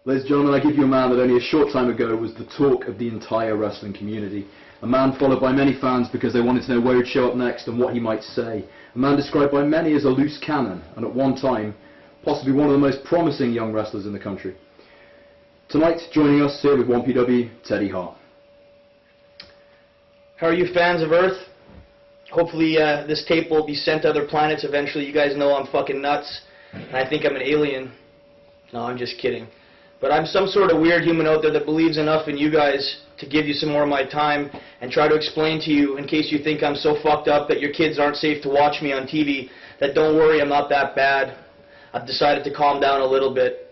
Ladies and gentlemen, I give you a man that only a short time ago was the talk of the entire wrestling community. A man followed by many fans because they wanted to know where he'd show up next and what he might say. A man described by many as a loose cannon, and at one time, possibly one of the most promising young wrestlers in the country. Tonight, joining us here with 1PW, Teddy Hart. How are you, fans of Earth? Hopefully this tape will be sent to other planets eventually. You guys know I'm fucking nuts, and I think I'm an alien. No, I'm just kidding. But I'm some sort of weird human out there that believes enough in you guys to give you some more of my time and try to explain to you, in case you think I'm so fucked up that your kids aren't safe to watch me on TV, that don't worry, I'm not that bad. I've decided to calm down a little bit.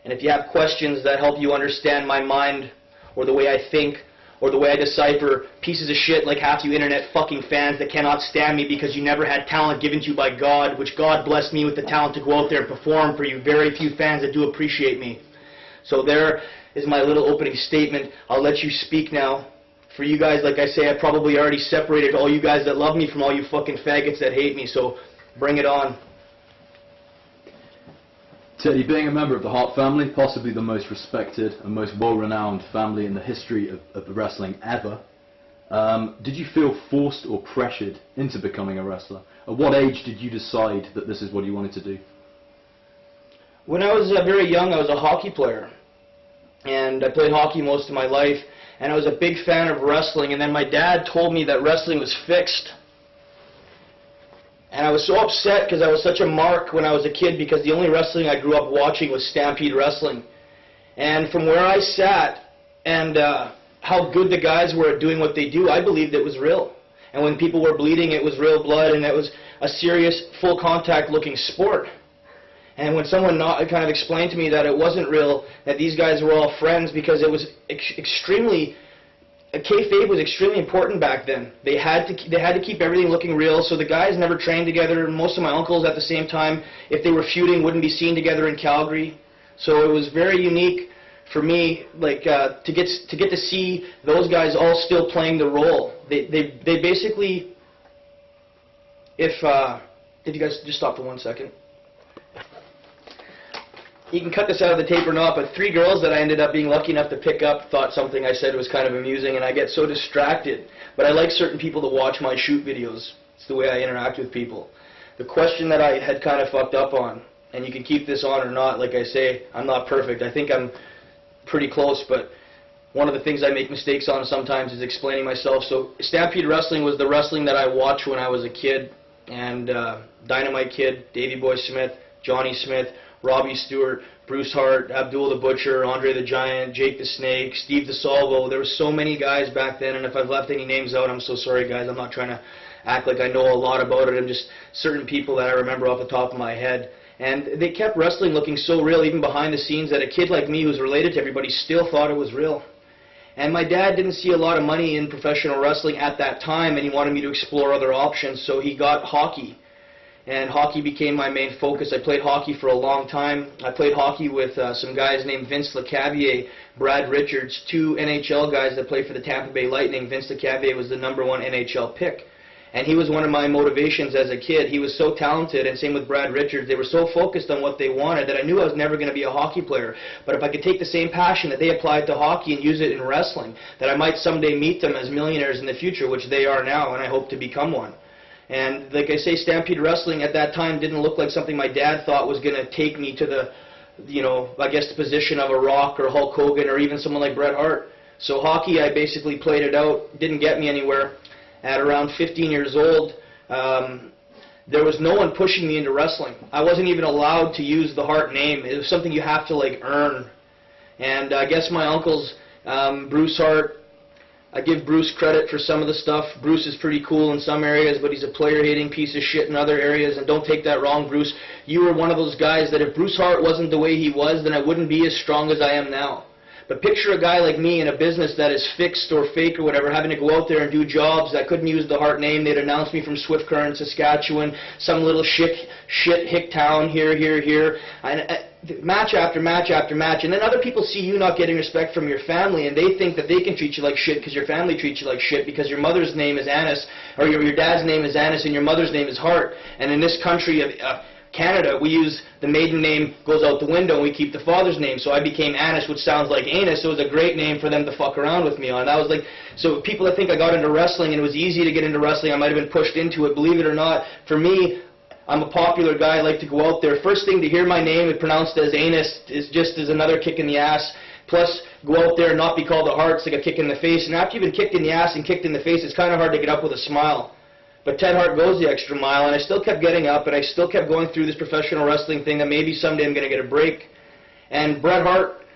And if you have questions that help you understand my mind or the way I think or the way I decipher pieces of shit like half you internet fucking fans that cannot stand me because you never had talent given to you by God, which God blessed me with the talent to go out there and perform for you very few fans that do appreciate me. So there is my little opening statement. I'll let you speak now. For you guys, like I say, I probably already separated all you guys that love me from all you fucking faggots that hate me, so bring it on. Teddy, being a member of the Hart family, possibly the most respected and most well-renowned family in the history of wrestling ever, did you feel forced or pressured into becoming a wrestler? At what age did you decide that this is what you wanted to do? When I was very young, I was a hockey player, and I played hockey most of my life, and I was a big fan of wrestling, and then my dad told me that wrestling was fixed. And I was so upset because I was such a mark when I was a kid, because the only wrestling I grew up watching was Stampede Wrestling. And from where I sat and how good the guys were at doing what they do, I believed it was real. And when people were bleeding, it was real blood, and it was a serious, full contact looking sport. And when someone kind of explained to me that it wasn't real, that these guys were all friends, because it was extremely, Kayfabe was extremely important back then. They had to keep everything looking real, so the guys never trained together. Most of my uncles at the same time, if they were feuding, wouldn't be seen together in Calgary. So it was very unique for me, like to get to see those guys all still playing the role. They basically, if did you guys just stop for 1 second? You can cut this out of the tape or not, but 3 girls that I ended up being lucky enough to pick up thought something I said was kind of amusing, and I get so distracted. But I like certain people to watch my shoot videos. It's the way I interact with people. The question that I had kind of fucked up on, and you can keep this on or not, like I say, I'm not perfect. I think I'm pretty close, but one of the things I make mistakes on sometimes is explaining myself. So Stampede Wrestling was the wrestling that I watched when I was a kid, and Dynamite Kid, Davey Boy Smith, Johnny Smith, Robbie Stewart, Bruce Hart, Abdul the Butcher, Andre the Giant, Jake the Snake, Steve DeSalvo. There were so many guys back then, and if I've left any names out, I'm so sorry, guys. I'm not trying to act like I know a lot about it. I'm just certain people that I remember off the top of my head. And they kept wrestling looking so real, even behind the scenes, that a kid like me who's related to everybody still thought it was real. And my dad didn't see a lot of money in professional wrestling at that time, and he wanted me to explore other options, so he got hockey. And hockey became my main focus. I played hockey for a long time. I played hockey with some guys named Vince LeCavier, Brad Richards, 2 NHL guys that played for the Tampa Bay Lightning. Vince LeCavier was the #1 NHL pick. And he was one of my motivations as a kid. He was so talented, and same with Brad Richards. They were so focused on what they wanted that I knew I was never going to be a hockey player. But if I could take the same passion that they applied to hockey and use it in wrestling, that I might someday meet them as millionaires in the future, which they are now, and I hope to become one. And like I say, Stampede Wrestling at that time didn't look like something my dad thought was going to take me to the, I guess the position of a Rock or Hulk Hogan or even someone like Bret Hart. So hockey, I basically played it out, didn't get me anywhere. At around 15 years old, there was no one pushing me into wrestling. I wasn't even allowed to use the Hart name. It was something you have to earn. And I guess my uncles, Bruce Hart, I give Bruce credit for some of the stuff. Bruce is pretty cool in some areas, but he's a player-hating piece of shit in other areas. And don't take that wrong, Bruce. You were one of those guys that if Bruce Hart wasn't the way he was, then I wouldn't be as strong as I am now. But picture a guy like me in a business that is fixed or fake or whatever, having to go out there and do jobs that couldn't use the Hart name. They'd announce me from Swift Current, Saskatchewan, some little shit hick town here. And match after match after match. And then other people see you not getting respect from your family, and they think that they can treat you like shit because your family treats you like shit because your mother's name is Annis, or your dad's name is Annis and your mother's name is Hart. And in this country, Canada, we use the maiden name goes out the window and we keep the father's name. So I became Anis, which sounds like anus. So it was a great name for them to fuck around with me on. That was like, so people that think I got into wrestling and it was easy to get into wrestling, I might have been pushed into it. Believe it or not, for me, I'm a popular guy. I like to go out there. First thing to hear my name pronounced as anus is just as another kick in the ass. Plus, go out there and not be called a Hart, it's like a kick in the face. And after you've been kicked in the ass and kicked in the face, it's kind of hard to get up with a smile. But Ted Hart goes the extra mile, and I still kept getting up, and I still kept going through this professional wrestling thing that maybe someday I'm going to get a break. And Bret Hart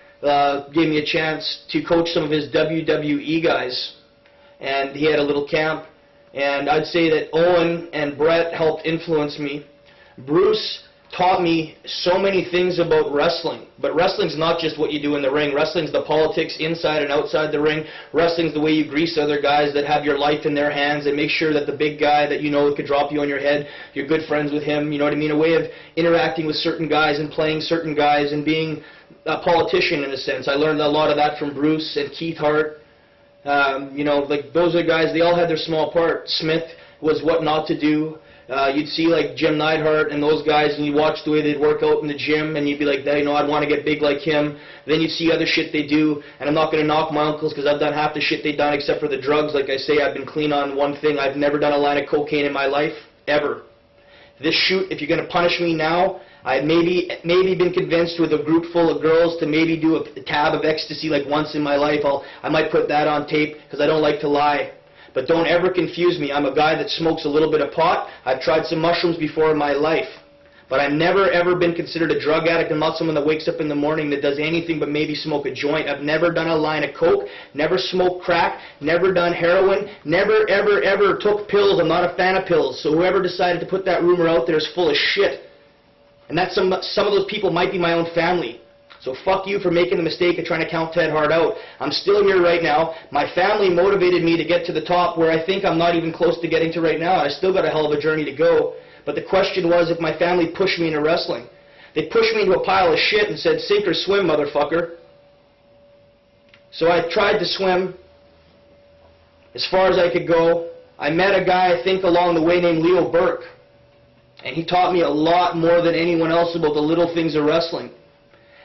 gave me a chance to coach some of his WWE guys, and he had a little camp. And I'd say that Owen and Bret helped influence me. Bruce taught me so many things about wrestling. But wrestling's not just what you do in the ring. Wrestling's the politics inside and outside the ring. Wrestling's the way you grease other guys that have your life in their hands and make sure that the big guy that you know could drop you on your head, you're good friends with him, you know what I mean? A way of interacting with certain guys and playing certain guys and being a politician in a sense. I learned a lot of that from Bruce and Keith Hart. You know, like those are guys, they all had their small part. Smith was what not to do. You'd see like Jim Neidhart and those guys, and you watch the way they'd work out in the gym, and you'd be like, you know, I'd want to get big like him. Then you'd see other shit they do, and I'm not going to knock my uncles because I've done half the shit they've done except for the drugs. Like I say, I've been clean on one thing. I've never done a line of cocaine in my life, ever. This shoot, if you're going to punish me now, I've maybe been convinced with a group full of girls to maybe do a tab of ecstasy like once in my life. I might put that on tape because I don't like to lie. But don't ever confuse me. I'm a guy that smokes a little bit of pot. I've tried some mushrooms before in my life. But I've never, ever been considered a drug addict. I'm not someone that wakes up in the morning that does anything but maybe smoke a joint. I've never done a line of coke, never smoked crack, never done heroin, never, ever, ever took pills. I'm not a fan of pills. So whoever decided to put that rumor out there is full of shit. And that's some of those people might be my own family. So fuck you for making the mistake of trying to count Ted Hart out. I'm still here right now. My family motivated me to get to the top where I think I'm not even close to getting to right now. I still got a hell of a journey to go. But the question was if my family pushed me into wrestling. They pushed me into a pile of shit and said, sink or swim, motherfucker. So I tried to swim as far as I could go. I met a guy, I think, along the way named Leo Burke. And he taught me a lot more than anyone else about the little things of wrestling.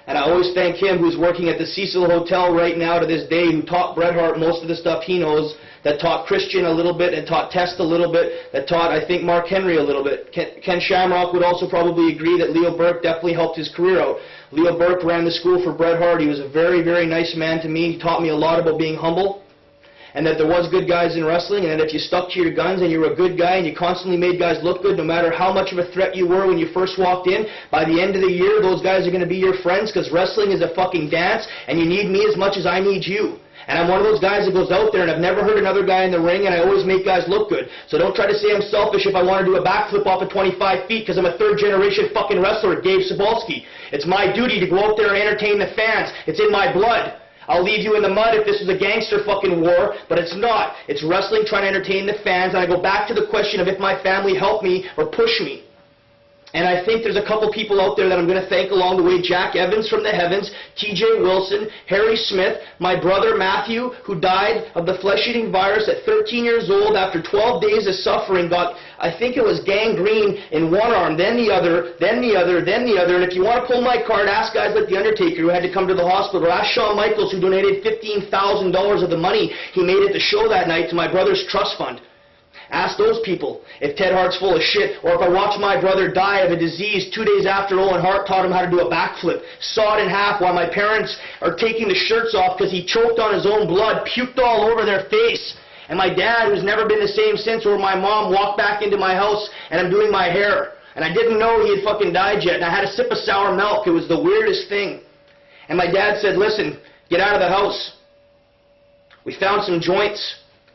And I always thank him, who's working at the Cecil Hotel right now to this day, who taught Bret Hart most of the stuff he knows, that taught Christian a little bit, and taught Test a little bit, that taught, I think, Mark Henry a little bit. Ken Shamrock would also probably agree that Leo Burke definitely helped his career out. Leo Burke ran the school for Bret Hart. He was a very, very nice man to me. He taught me a lot about being humble, and that there was good guys in wrestling, and that if you stuck to your guns and you were a good guy and you constantly made guys look good, no matter how much of a threat you were when you first walked in, by the end of the year, those guys are going to be your friends, because wrestling is a fucking dance, and you need me as much as I need you. And I'm one of those guys that goes out there, and I've never hurt another guy in the ring, and I always make guys look good. So don't try to say I'm selfish if I want to do a backflip off of 25 feet, because I'm a third-generation fucking wrestler, Dave Cebulski. It's my duty to go out there and entertain the fans. It's in my blood. I'll leave you in the mud if this was a gangster fucking war, but it's not. It's wrestling trying to entertain the fans, and I go back to the question of if my family helped me or pushed me. And I think there's a couple people out there that I'm going to thank along the way. Jack Evans from the Heavens, TJ Wilson, Harry Smith, my brother Matthew, who died of the flesh-eating virus at 13 years old after 12 days of suffering, got, I think it was gangrene in one arm, then the other, then the other, then the other. And if you want to pull my card, ask guys like The Undertaker, who had to come to the hospital, or ask Shawn Michaels, who donated $15,000 of the money he made at the show that night to my brother's trust fund. Ask those people if Ted Hart's full of shit, or if I watched my brother die of a disease 2 days after Owen Hart taught him how to do a backflip, saw it in half while my parents are taking the shirts off because he choked on his own blood, puked all over their face. And my dad, who's never been the same since, or my mom walked back into my house and I'm doing my hair. And I didn't know he had fucking died yet, and I had a sip of sour milk. It was the weirdest thing. And my dad said, listen, get out of the house. We found some joints.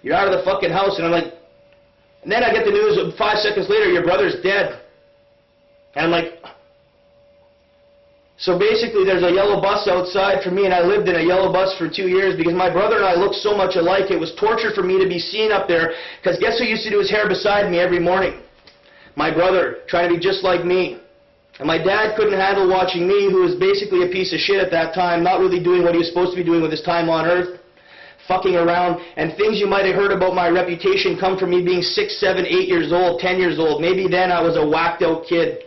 You're out of the fucking house. And I'm like, and then I get the news 5 seconds later, your brother's dead. And I'm like, so basically there's a yellow bus outside for me, and I lived in a yellow bus for 2 years because my brother and I looked so much alike. It was torture for me to be seen up there, because guess who used to do his hair beside me every morning? My brother, trying to be just like me. And my dad couldn't handle watching me, who was basically a piece of shit at that time, not really doing what he was supposed to be doing with his time on earth, fucking around, and things you might have heard about my reputation come from me being 6, 7, 8 years old, 10 years old. Maybe then I was a whacked out kid.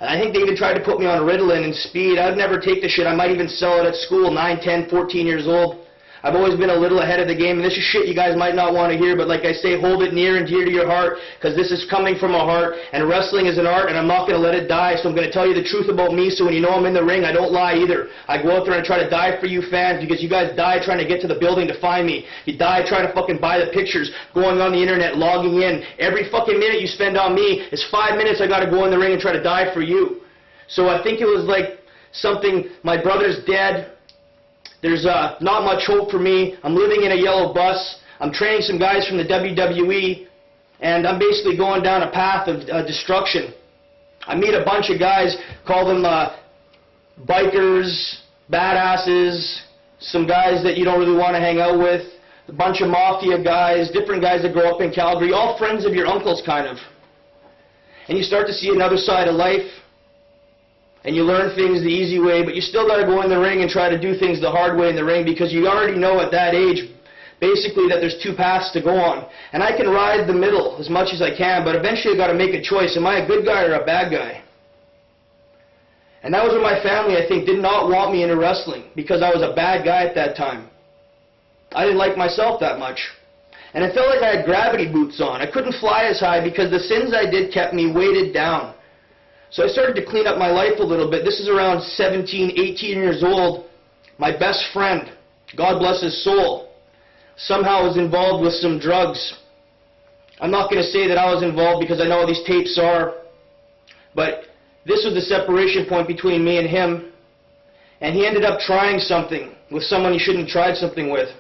And I think they even tried to put me on Ritalin and speed. I'd never take the shit. I might even sell it at school, 9, 10, 14 years old. I've always been a little ahead of the game, and this is shit you guys might not want to hear, but like I say, hold it near and dear to your heart, because this is coming from a heart, and wrestling is an art, and I'm not going to let it die, so I'm going to tell you the truth about me, so when you know I'm in the ring, I don't lie either. I go out there and I try to die for you fans, because you guys die trying to get to the building to find me. You die trying to fucking buy the pictures, going on the internet, logging in. Every fucking minute you spend on me is 5 minutes I got to go in the ring and try to die for you. So I think it was like something, my brother's dead. There's not much hope for me. I'm living in a yellow bus. I'm training some guys from the WWE, and I'm basically going down a path of destruction. I meet a bunch of guys, call them bikers, badasses, some guys that you don't really want to hang out with, a bunch of mafia guys, different guys that grow up in Calgary, all friends of your uncle's kind of. And you start to see another side of life. And you learn things the easy way, but you still got to go in the ring and try to do things the hard way in the ring, because you already know at that age, basically, that there's two paths to go on. And I can ride the middle as much as I can, but eventually I got to make a choice. Am I a good guy or a bad guy? And that was where my family, I think, did not want me into wrestling, because I was a bad guy at that time. I didn't like myself that much. And I felt like I had gravity boots on. I couldn't fly as high because the sins I did kept me weighted down. So I started to clean up my life a little bit. This is around 17, 18 years old. My best friend, God bless his soul, somehow was involved with some drugs. I'm not going to say that I was involved because I know these tapes are, but this was the separation point between me and him. And he ended up trying something with someone he shouldn't have tried something with.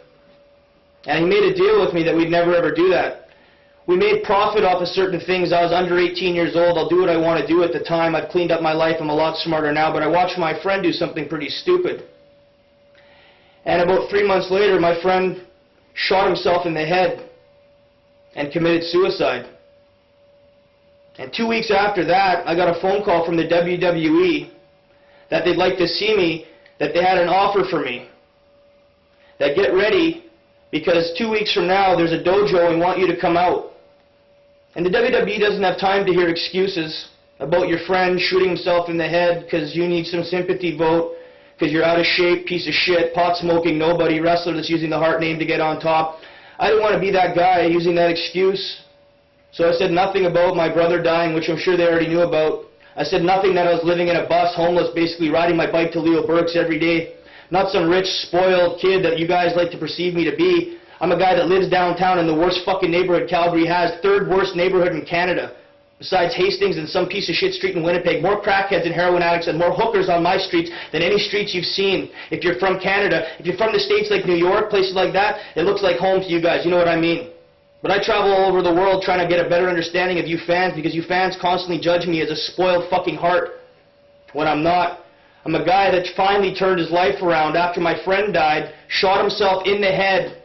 And he made a deal with me that we'd never ever do that. We made profit off of certain things. I was under 18 years old. I'll do what I want to do at the time. I've cleaned up my life. I'm a lot smarter now. But I watched my friend do something pretty stupid. And about 3 months later, my friend shot himself in the head and committed suicide. And 2 weeks after that, I got a phone call from the WWE that they'd like to see me, that they had an offer for me. That get ready, because 2 weeks from now, there's a dojo and we want you to come out. And the WWE doesn't have time to hear excuses about your friend shooting himself in the head because you need some sympathy vote, because you're out of shape, piece of shit, pot-smoking nobody, wrestler that's using the Hart name to get on top. I didn't want to be that guy using that excuse. So I said nothing about my brother dying, which I'm sure they already knew about. I said nothing that I was living in a bus, homeless, basically riding my bike to Leo Burke's every day. Not some rich, spoiled kid that you guys like to perceive me to be. I'm a guy that lives downtown in the worst fucking neighborhood Calgary has, third worst neighborhood in Canada. Besides Hastings and some piece of shit street in Winnipeg, more crackheads and heroin addicts and more hookers on my streets than any streets you've seen. If you're from Canada, if you're from the States like New York, places like that, it looks like home to you guys, you know what I mean. But I travel all over the world trying to get a better understanding of you fans, because you fans constantly judge me as a spoiled fucking heart when I'm not. I'm a guy that finally turned his life around after my friend died, shot himself in the head,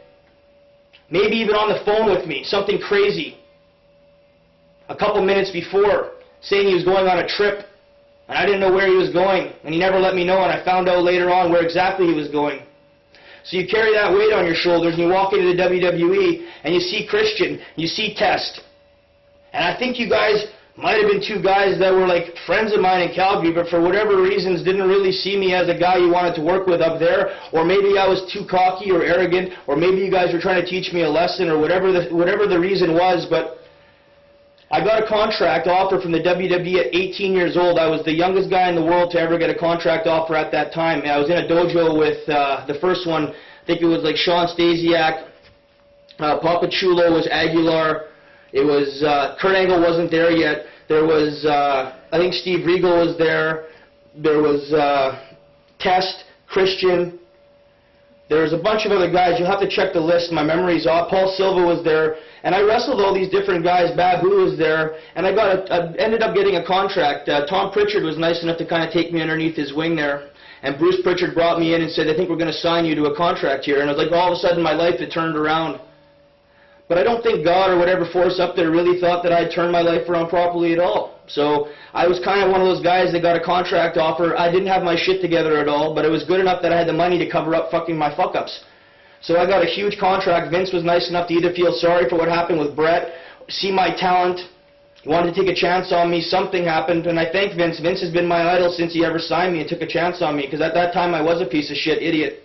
maybe even on the phone with me, something crazy. A couple minutes before, saying he was going on a trip, and I didn't know where he was going, and he never let me know, and I found out later on where exactly he was going. So you carry that weight on your shoulders, and you walk into the WWE, and you see Christian, you see Test. And I think you guys might have been two guys that were like friends of mine in Calgary, but for whatever reasons didn't really see me as a guy you wanted to work with up there, or maybe I was too cocky or arrogant, or maybe you guys were trying to teach me a lesson, or whatever the reason was. But I got a contract offer from the WWE at 18 years old. I was the youngest guy in the world to ever get a contract offer at that time. I was in a dojo with the first one. I think it was like Sean Stasiak, Papa Chulo was Aguilar. It was, Kurt Angle wasn't there yet. There was, I think Steve Regal was there. There was Test, Christian. There was a bunch of other guys. You'll have to check the list. My memory's off. Paul Silva was there. And I wrestled all these different guys. Babu was there. And I ended up getting a contract. Tom Pritchard was nice enough to kind of take me underneath his wing there. And Bruce Pritchard brought me in and said, I think we're going to sign you to a contract here. And it was like all of a sudden my life had turned around. But I don't think God or whatever force up there really thought that I'd turn my life around properly at all. So I was kind of one of those guys that got a contract offer. I didn't have my shit together at all, but it was good enough that I had the money to cover up fucking my fuck-ups. So I got a huge contract. Vince was nice enough to either feel sorry for what happened with Brett, see my talent, He wanted to take a chance on me. Something happened, and I thank Vince. Vince has been my idol since he ever signed me and took a chance on me, because at that time I was a piece of shit idiot.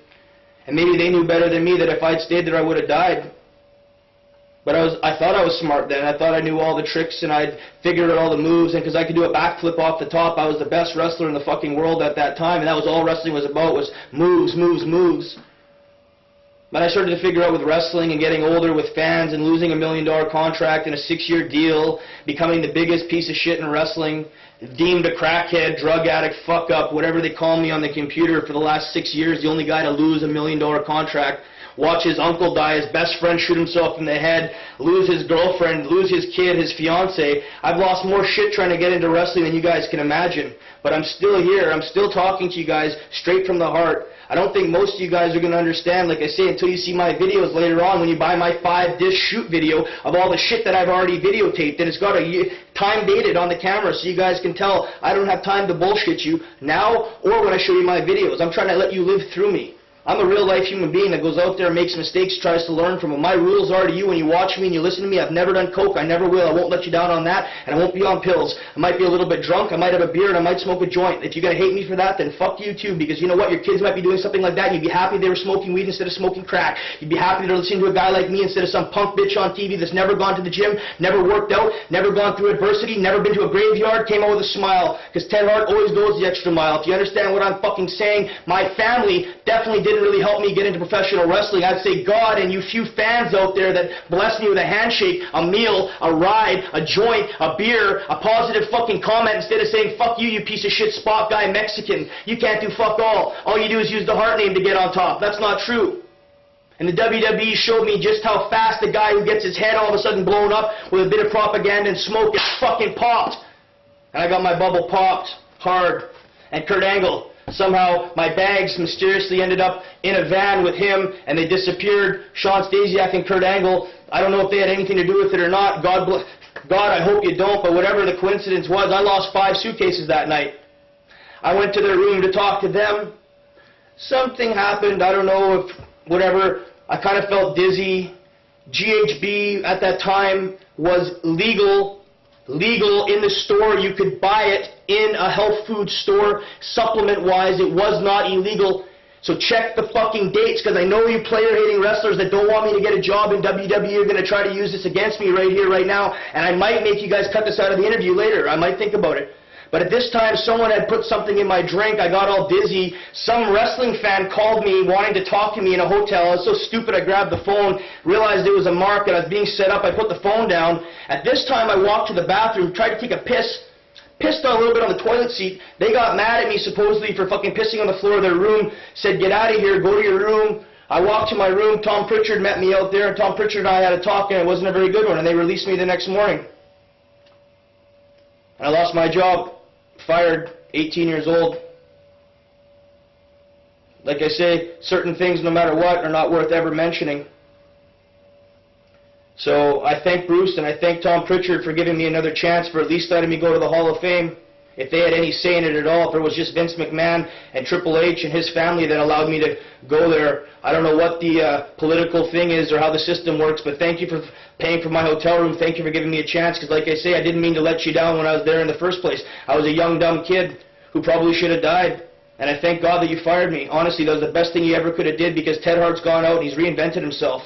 And maybe they knew better than me that if I'd stayed there I would have died. But I thought I was smart then. I thought I knew all the tricks and I'd figured out all the moves, and because I could do a backflip off the top, I was the best wrestler in the fucking world at that time, and that was all wrestling was about, was moves, moves, moves. But I started to figure out with wrestling and getting older with fans and losing $1 million contract and a 6-year deal, becoming the biggest piece of shit in wrestling, deemed a crackhead, drug addict, fuck up, whatever they call me on the computer for the last 6 years, the only guy to lose $1 million contract, watch his uncle die, his best friend shoot himself in the head, lose his girlfriend, lose his kid, his fiance. I've lost more shit trying to get into wrestling than you guys can imagine. But I'm still here. I'm still talking to you guys straight from the heart. I don't think most of you guys are going to understand, like I say, until you see my videos later on when you buy my 5-disc shoot video of all the shit that I've already videotaped. And it's got a time dated on the camera so you guys can tell I don't have time to bullshit you now or when I show you my videos. I'm trying to let you live through me. I'm a real-life human being that goes out there and makes mistakes, tries to learn from them. My rules are to you when you watch me and you listen to me, I've never done coke, I never will, I won't let you down on that, and I won't be on pills. I might be a little bit drunk, I might have a beer, and I might smoke a joint. If you're going to hate me for that, then fuck you too, because you know what, your kids might be doing something like that, and you'd be happy they were smoking weed instead of smoking crack. You'd be happy they're listening to a guy like me instead of some punk bitch on TV that's never gone to the gym, never worked out, never gone through adversity, never been to a graveyard, came out with a smile, because Ted Hart always goes the extra mile. If you understand what I'm fucking saying, my family definitely didn't really help me get into professional wrestling. I'd say God and you few fans out there that bless me with a handshake, a meal, a ride, a joint, a beer, a positive fucking comment instead of saying fuck you, you piece of shit spot guy Mexican. You can't do fuck all. All you do is use the Hart name to get on top. That's not true. And the WWE showed me just how fast the guy who gets his head all of a sudden blown up with a bit of propaganda and smoke is fucking popped. And I got my bubble popped hard. And Kurt Angle, somehow my bags mysteriously ended up in a van with him and they disappeared. Sean Stasiak and Kurt Angle, I don't know if they had anything to do with it or not. God, I hope you don't, but whatever the coincidence was, I lost 5 suitcases that night. I went to their room to talk to them. Something happened, I don't know if, whatever, I kind of felt dizzy. GHB at that time was legal in the store. You could buy it in a health food store, supplement-wise. It was not illegal. So check the fucking dates, because I know you player-hating wrestlers that don't want me to get a job in WWE are going to try to use this against me right here, right now, and I might make you guys cut this out of the interview later. I might think about it. But at this time, someone had put something in my drink. I got all dizzy. Some wrestling fan called me wanting to talk to me in a hotel. I was so stupid I grabbed the phone, realized it was a mark, and I was being set up. I put the phone down. At this time, I walked to the bathroom, tried to take a piss, pissed a little bit on the toilet seat. They got mad at me, supposedly, for fucking pissing on the floor of their room, said, get out of here, go to your room. I walked to my room. Tom Pritchard met me out there, and Tom Pritchard and I had a talk, and it wasn't a very good one, and they released me the next morning. And I lost my job. Fired, 18 years old. Like I say, certain things, no matter what, are not worth ever mentioning. So I thank Bruce and I thank Tom Pritchard for giving me another chance, for at least letting me go to the Hall of Fame. If they had any say in it at all, if it was just Vince McMahon and Triple H and his family that allowed me to go there, I don't know what the political thing is or how the system works, but thank you for paying for my hotel room. Thank you for giving me a chance, because like I say, I didn't mean to let you down when I was there in the first place. I was a young, dumb kid who probably should have died, and I thank God that you fired me. Honestly, that was the best thing you ever could have did, because Ted Hart's gone out and he's reinvented himself.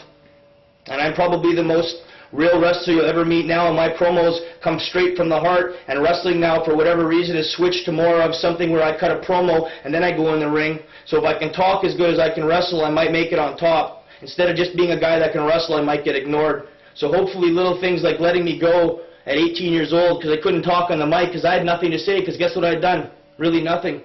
And I'm probably the most real wrestler you'll ever meet now, and my promos come straight from the heart, and wrestling now, for whatever reason, has switched to more of something where I cut a promo and then I go in the ring. So if I can talk as good as I can wrestle, I might make it on top. Instead of just being a guy that can wrestle, I might get ignored. So hopefully little things like letting me go at 18 years old because I couldn't talk on the mic because I had nothing to say, because guess what I'd done? Really nothing.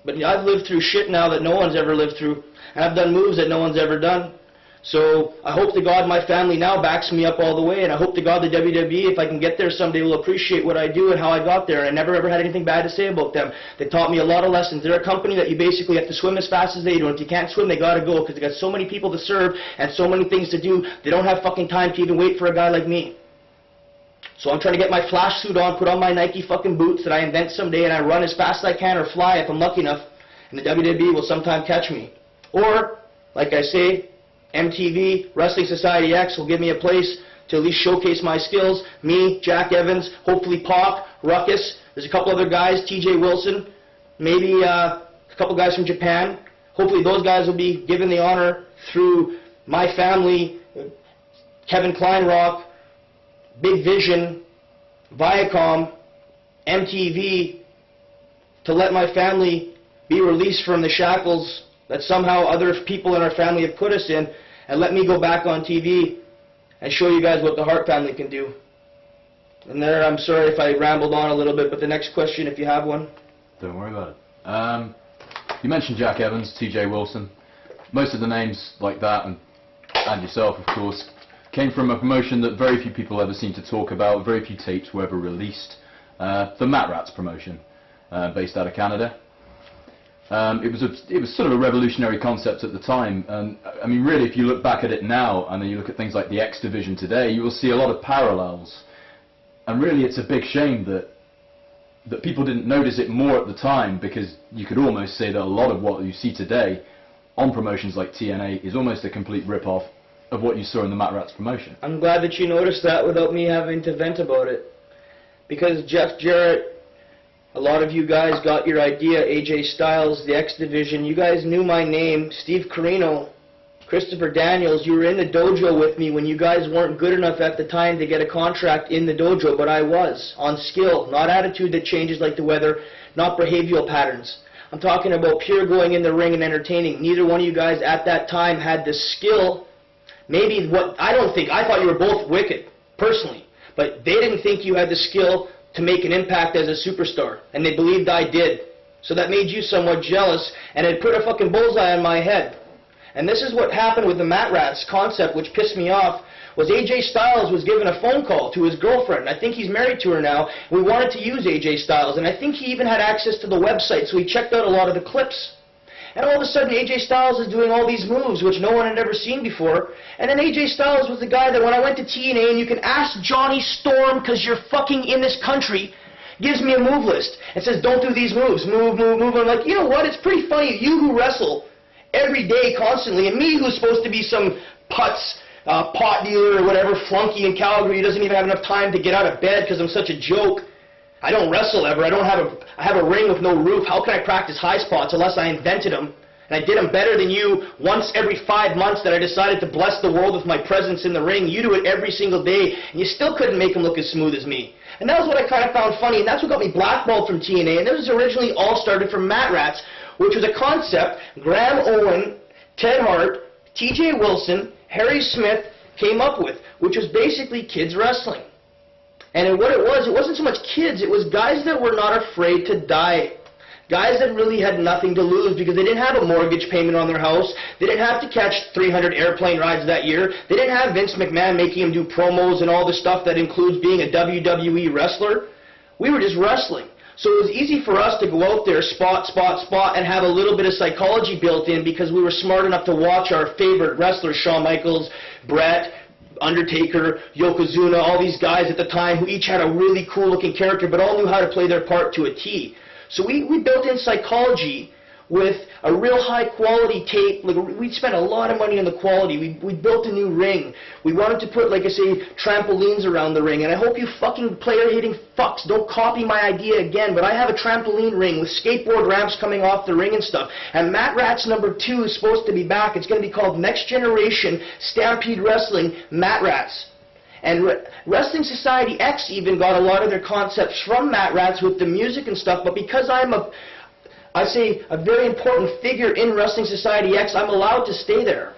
But I've lived through shit now that no one's ever lived through, and I've done moves that no one's ever done. So I hope to God my family now backs me up all the way, and I hope to God the WWE, if I can get there someday, will appreciate what I do and how I got there. And I never ever had anything bad to say about them. They taught me a lot of lessons. They're a company that you basically have to swim as fast as they do, and if you can't swim, they gotta go, because they got so many people to serve and so many things to do, they don't have fucking time to even wait for a guy like me. So I'm trying to get my flash suit on, put on my Nike fucking boots that I invent someday, and I run as fast as I can, or fly if I'm lucky enough, and the WWE will sometime catch me. Or, like I say, MTV, Wrestling Society X will give me a place to at least showcase my skills. Me, Jack Evans, hopefully Pop, Ruckus. There's a couple other guys, TJ Wilson, maybe a couple guys from Japan. Hopefully those guys will be given the honor through my family, Kevin Kleinrock, Big Vision, Viacom, MTV, to let my family be released from the shackles that somehow other people in our family have put us in, and let me go back on TV and show you guys what the Hart family can do. And there, I'm sorry if I rambled on a little bit, but the next question, if you have one. Don't worry about it. You mentioned Jack Evans, TJ Wilson. Most of the names like that, and yourself, of course, came from a promotion that very few people ever seem to talk about, very few tapes were ever released. The Mat Rats promotion, based out of Canada. It was sort of a revolutionary concept at the time, and I mean really if you look back at it now and then you look at things like the X Division today, you will see a lot of parallels. And really it's a big shame that people didn't notice it more at the time, because you could almost say that a lot of what you see today on promotions like TNA is almost a complete rip-off of what you saw in the Mat Rats promotion. I'm glad that you noticed that without me having to vent about it. Because Jeff Jarrett, a lot of you guys got your idea, AJ Styles, the X Division, you guys knew my name, Steve Carino, Christopher Daniels, you were in the dojo with me when you guys weren't good enough at the time to get a contract in the dojo, but I was, on skill, not attitude that changes like the weather, not behavioral patterns. I'm talking about pure going in the ring and entertaining. Neither one of you guys at that time had the skill. Maybe I thought you were both wicked, personally, but they didn't think you had the skill to make an impact as a superstar, and they believed I did. So that made you somewhat jealous, and it put a fucking bullseye on my head. And this is what happened with the Mat Rats concept, which pissed me off, was AJ Styles was given a phone call to his girlfriend. I think he's married to her now. We wanted to use AJ Styles, and I think he even had access to the website, so he checked out a lot of the clips. And all of a sudden, AJ Styles is doing all these moves, which no one had ever seen before. And then AJ Styles was the guy that when I went to TNA, and you can ask Johnny Storm, because you're fucking in this country, gives me a move list and says, don't do these moves, move, move, move. I'm like, you know what, it's pretty funny, you who wrestle every day, constantly, and me who's supposed to be some putz, pot dealer or whatever, flunky in Calgary who doesn't even have enough time to get out of bed because I'm such a joke. I don't wrestle ever. I have a ring with no roof. How can I practice high spots unless I invented them? And I did them better than you once every 5 months that I decided to bless the world with my presence in the ring. You do it every single day, and you still couldn't make them look as smooth as me. And that was what I kind of found funny, and that's what got me blackballed from TNA. And this was originally all started from Mat Rats, which was a concept Graham Owen, Ted Hart, TJ Wilson, Harry Smith came up with, which was basically kids wrestling. And what it wasn't so much kids, it was guys that were not afraid to die. Guys that really had nothing to lose because they didn't have a mortgage payment on their house. They didn't have to catch 300 airplane rides that year. They didn't have Vince McMahon making them do promos and all the stuff that includes being a WWE wrestler. We were just wrestling. So it was easy for us to go out there, spot, and have a little bit of psychology built in because we were smart enough to watch our favorite wrestlers, Shawn Michaels, Brett, Undertaker, Yokozuna, all these guys at the time who each had a really cool looking character but all knew how to play their part to a T. So we built in psychology with a real high quality tape. Like, we spent a lot of money on the quality. We built a new ring. We wanted to put, like I say, trampolines around the ring. And I hope you fucking player hitting fucks don't copy my idea again, but I have a trampoline ring with skateboard ramps coming off the ring and stuff. And Mat Rats #2 is supposed to be back. It's going to be called Next Generation Stampede Wrestling Mat Rats. And Wrestling Society X even got a lot of their concepts from Mat Rats with the music and stuff, but because I'm a very important figure in Wrestling Society X, I'm allowed to stay there.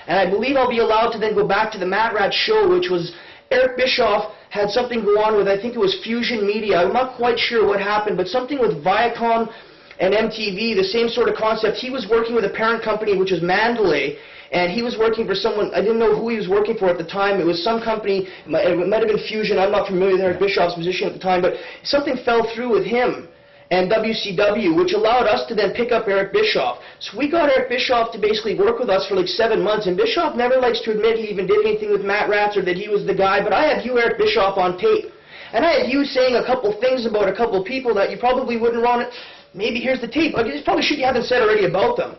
And I believe I'll be allowed to then go back to the Mat Rats show, which was Eric Bischoff had something go on with, I think it was Fusion Media. I'm not quite sure what happened, but something with Viacom and MTV, the same sort of concept. He was working with a parent company, which was Mandalay, and he was working for someone, I didn't know who he was working for at the time. It was some company, it might have been Fusion, I'm not familiar with Eric Bischoff's position at the time, but something fell through with him and WCW, which allowed us to then pick up Eric Bischoff. So we got Eric Bischoff to basically work with us for like 7 months, and Bischoff never likes to admit he even did anything with Mat Rats or that he was the guy, but I have you, Eric Bischoff, on tape. And I had you saying a couple things about a couple people that you probably wouldn't want it. Maybe here's the tape. It's probably shit you haven't said already about them.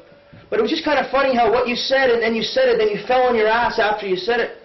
But it was just kind of funny how what you said, and then you said it, then you fell on your ass after you said it.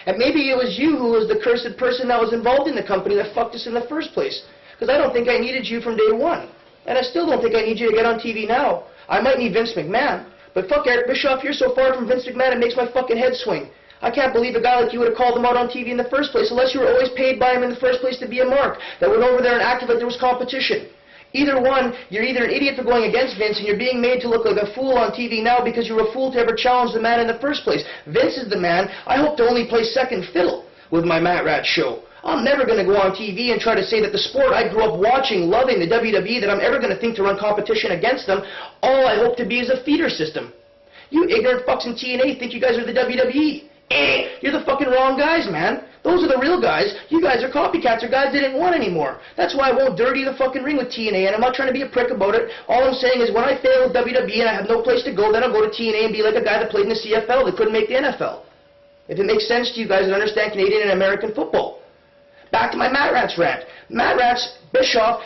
And maybe it was you who was the cursed person that was involved in the company that fucked us in the first place. Because I don't think I needed you from day one. And I still don't think I need you to get on TV now. I might need Vince McMahon. But fuck Eric Bischoff, you're so far from Vince McMahon it makes my fucking head swing. I can't believe a guy like you would have called him out on TV in the first place unless you were always paid by him in the first place to be a mark that went over there and acted like there was competition. Either one, you're either an idiot for going against Vince and you're being made to look like a fool on TV now because you were a fool to ever challenge the man in the first place. Vince is the man. I hope to only play second fiddle with my Matt Rat show. I'm never going to go on TV and try to say that the sport I grew up watching, loving, the WWE, that I'm ever going to think to run competition against them. All I hope to be is a feeder system. You ignorant fucks in TNA think you guys are the WWE. You're the fucking wrong guys, man. Those are the real guys. You guys are copycats or guys they didn't want anymore. That's why I won't dirty the fucking ring with TNA, and I'm not trying to be a prick about it. All I'm saying is when I fail with WWE and I have no place to go, then I'll go to TNA and be like a guy that played in the CFL that couldn't make the NFL. If it makes sense to you guys that understand Canadian and American football. Back to my Matt Rats rant. Matt Rats, Bischoff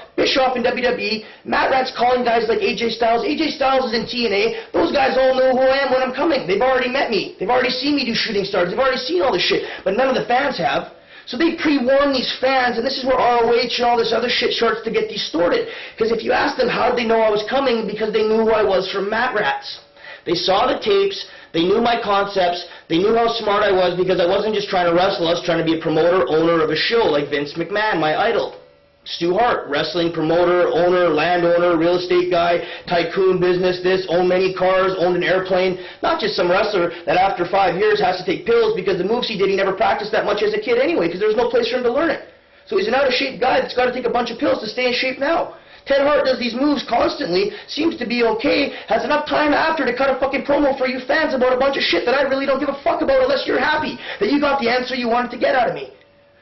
in WWE, Matt Rats calling guys like AJ Styles. AJ Styles is in TNA. Those guys all know who I am when I'm coming. They've already met me. They've already seen me do shooting stars. They've already seen all this shit. But none of the fans have. So they pre-warn these fans, and this is where ROH and all this other shit starts to get distorted. Because if you ask them how did they know I was coming, because they knew who I was from Matt Rats. They saw the tapes. They knew my concepts. They knew how smart I was because I wasn't just trying to wrestle. I was trying to be a promoter, owner of a show like Vince McMahon, my idol. Stu Hart, wrestling promoter, owner, landowner, real estate guy, tycoon business, owned many cars, owned an airplane. Not just some wrestler that after 5 years has to take pills because the moves he did, he never practiced that much as a kid anyway because there was no place for him to learn it. So he's an out-of-shape guy that's got to take a bunch of pills to stay in shape now. Ted Hart does these moves constantly, seems to be okay, has enough time after to cut a fucking promo for you fans about a bunch of shit that I really don't give a fuck about unless you're happy that you got the answer you wanted to get out of me.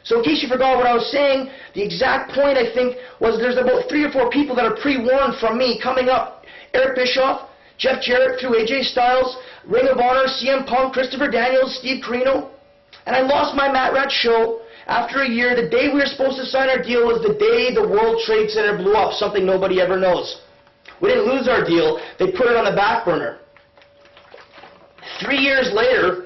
So in case you forgot what I was saying, the exact point I think was there's about 3 or 4 people that are pre-warned from me coming up. Eric Bischoff, Jeff Jarrett through AJ Styles, Ring of Honor, CM Punk, Christopher Daniels, Steve Corino. And I lost my Matt Rat show. After a year, the day we were supposed to sign our deal was the day the World Trade Center blew up, something nobody ever knows. We didn't lose our deal. They put it on the back burner. 3 years later,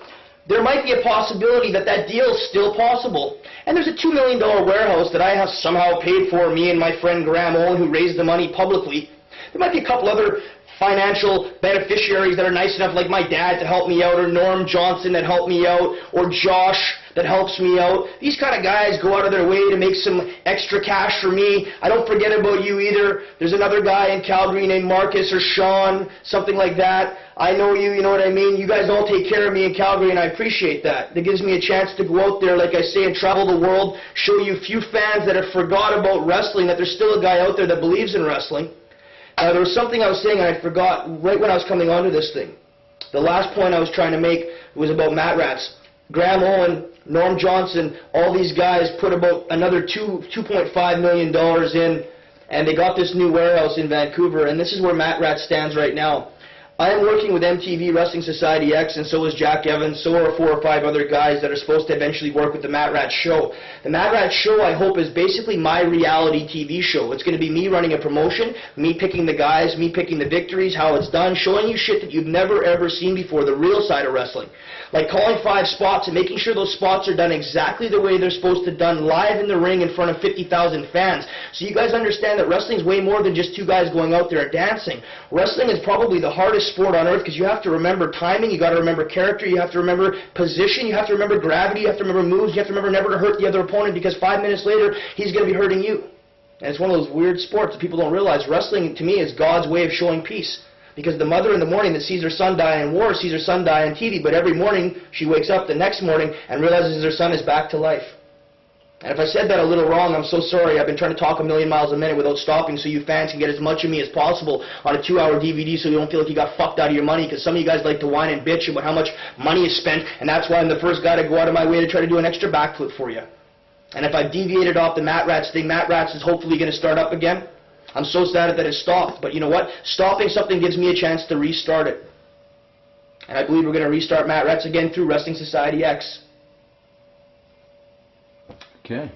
there might be a possibility that that deal is still possible. And there's a $2 million warehouse that I have somehow paid for, me and my friend Graham Owen, who raised the money publicly. There might be a couple other financial beneficiaries that are nice enough, like my dad, to help me out, or Norm Johnson that helped me out, or Josh that helps me out. These kind of guys go out of their way to make some extra cash for me. I don't forget about you either. There's another guy in Calgary named Marcus or Sean, something like that. I know you, you know what I mean? You guys all take care of me in Calgary, and I appreciate that. That gives me a chance to go out there, like I say, and travel the world, show you a few fans that have forgot about wrestling, that there's still a guy out there that believes in wrestling. There was something I was saying and I forgot right when I was coming onto this thing. The last point I was trying to make was about Matt Rats. Graham Owen, Norm Johnson, all these guys put about another $2.5 million in, and they got this new warehouse in Vancouver, and this is where Matt Rat stands right now. I am working with MTV Wrestling Society X, and so is Jack Evans, so are 4 or 5 other guys that are supposed to eventually work with the Matt Rat Show. The Matt Rat Show, I hope, is basically my reality TV show. It's going to be me running a promotion, me picking the guys, me picking the victories, how it's done, showing you shit that you've never ever seen before, the real side of wrestling. Like calling 5 spots and making sure those spots are done exactly the way they're supposed to done, live in the ring in front of 50,000 fans. So you guys understand that wrestling is way more than just 2 guys going out there and dancing. Wrestling is probably the hardest sport on earth because you have to remember timing, you got to remember character, you have to remember position, you have to remember gravity, you have to remember moves, you have to remember never to hurt the other opponent because 5 minutes later he's going to be hurting you. And it's one of those weird sports that people don't realize. Wrestling to me is God's way of showing peace. Because the mother in the morning that sees her son die in war sees her son die on TV, but every morning she wakes up the next morning and realizes her son is back to life. And if I said that a little wrong, I'm so sorry. I've been trying to talk a million miles a minute without stopping so you fans can get as much of me as possible on a 2-hour DVD so you don't feel like you got fucked out of your money, because some of you guys like to whine and bitch about how much money is spent, and that's why I'm the first guy to go out of my way to try to do an extra backflip for you. And if I've deviated off the Matt Rats thing, Matt Rats is hopefully going to start up again. I'm so sad that it stopped, but you know what? Stopping something gives me a chance to restart it. And I believe we're going to restart Matt Rats again through Wrestling Society X. Okay.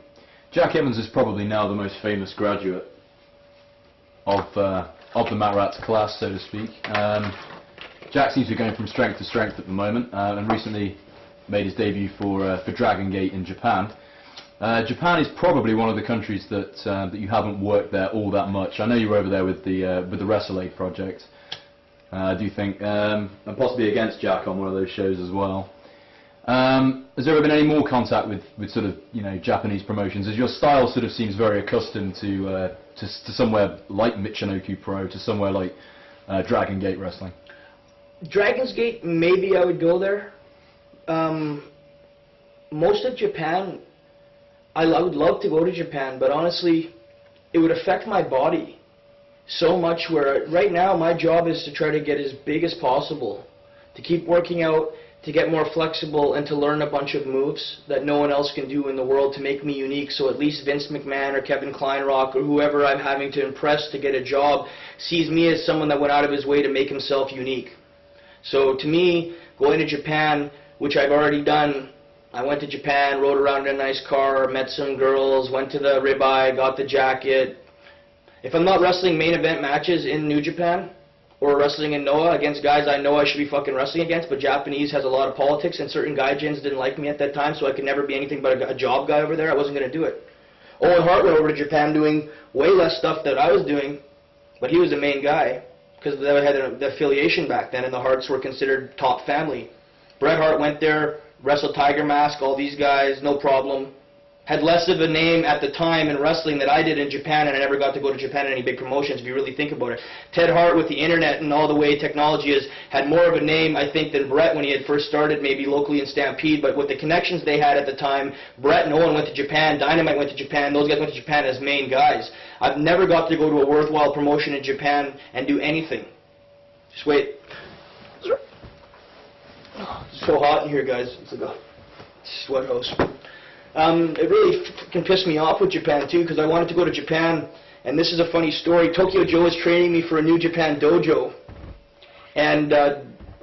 Jack Evans is probably now the most famous graduate of the Matt Rats class, so to speak. Jack seems to be going from strength to strength at the moment, and recently made his debut for Dragon Gate in Japan. Japan is probably one of the countries that you haven't worked there all that much. I know you were over there with the Wrestle Aid project. I do think, and possibly against Jack on one of those shows as well. Has there ever been any more contact with sort of, you know, Japanese promotions? As your style sort of seems very accustomed to somewhere like Michinoku Pro, to somewhere like Dragon Gate Wrestling. Dragon's Gate, maybe I would go there. Most of Japan, I would love to go to Japan, but honestly, it would affect my body so much where right now my job is to try to get as big as possible, to keep working out, to get more flexible, and to learn a bunch of moves that no one else can do in the world to make me unique, so at least Vince McMahon or Kevin Kleinrock or whoever I'm having to impress to get a job sees me as someone that went out of his way to make himself unique. So to me, going to Japan, which I've already done, I went to Japan, rode around in a nice car, met some girls, went to the ribeye, got the jacket. If I'm not wrestling main event matches in New Japan, or wrestling in Noah against guys I know I should be fucking wrestling against, but Japanese has a lot of politics, and certain gaijins didn't like me at that time, so I could never be anything but a job guy over there. I wasn't going to do it. Owen Hart went over to Japan doing way less stuff that I was doing, but he was the main guy, because they had the affiliation back then, and the Harts were considered top family. Bret Hart went there, wrestled Tiger Mask, all these guys, no problem. Had less of a name at the time in wrestling that I did in Japan, and I never got to go to Japan in any big promotions, if you really think about it. Ted Hart, with the internet and all the way technology is, had more of a name, I think, than Bret when he had first started, maybe locally in Stampede, but with the connections they had at the time, Bret and Owen went to Japan, Dynamite went to Japan, those guys went to Japan as main guys. I've never got to go to a worthwhile promotion in Japan and do anything. Just wait. It's so hot in here, guys. It's like a sweat hose. It really can piss me off with Japan too, because I wanted to go to Japan, and this is a funny story. Tokyo Joe was training me for a New Japan dojo, and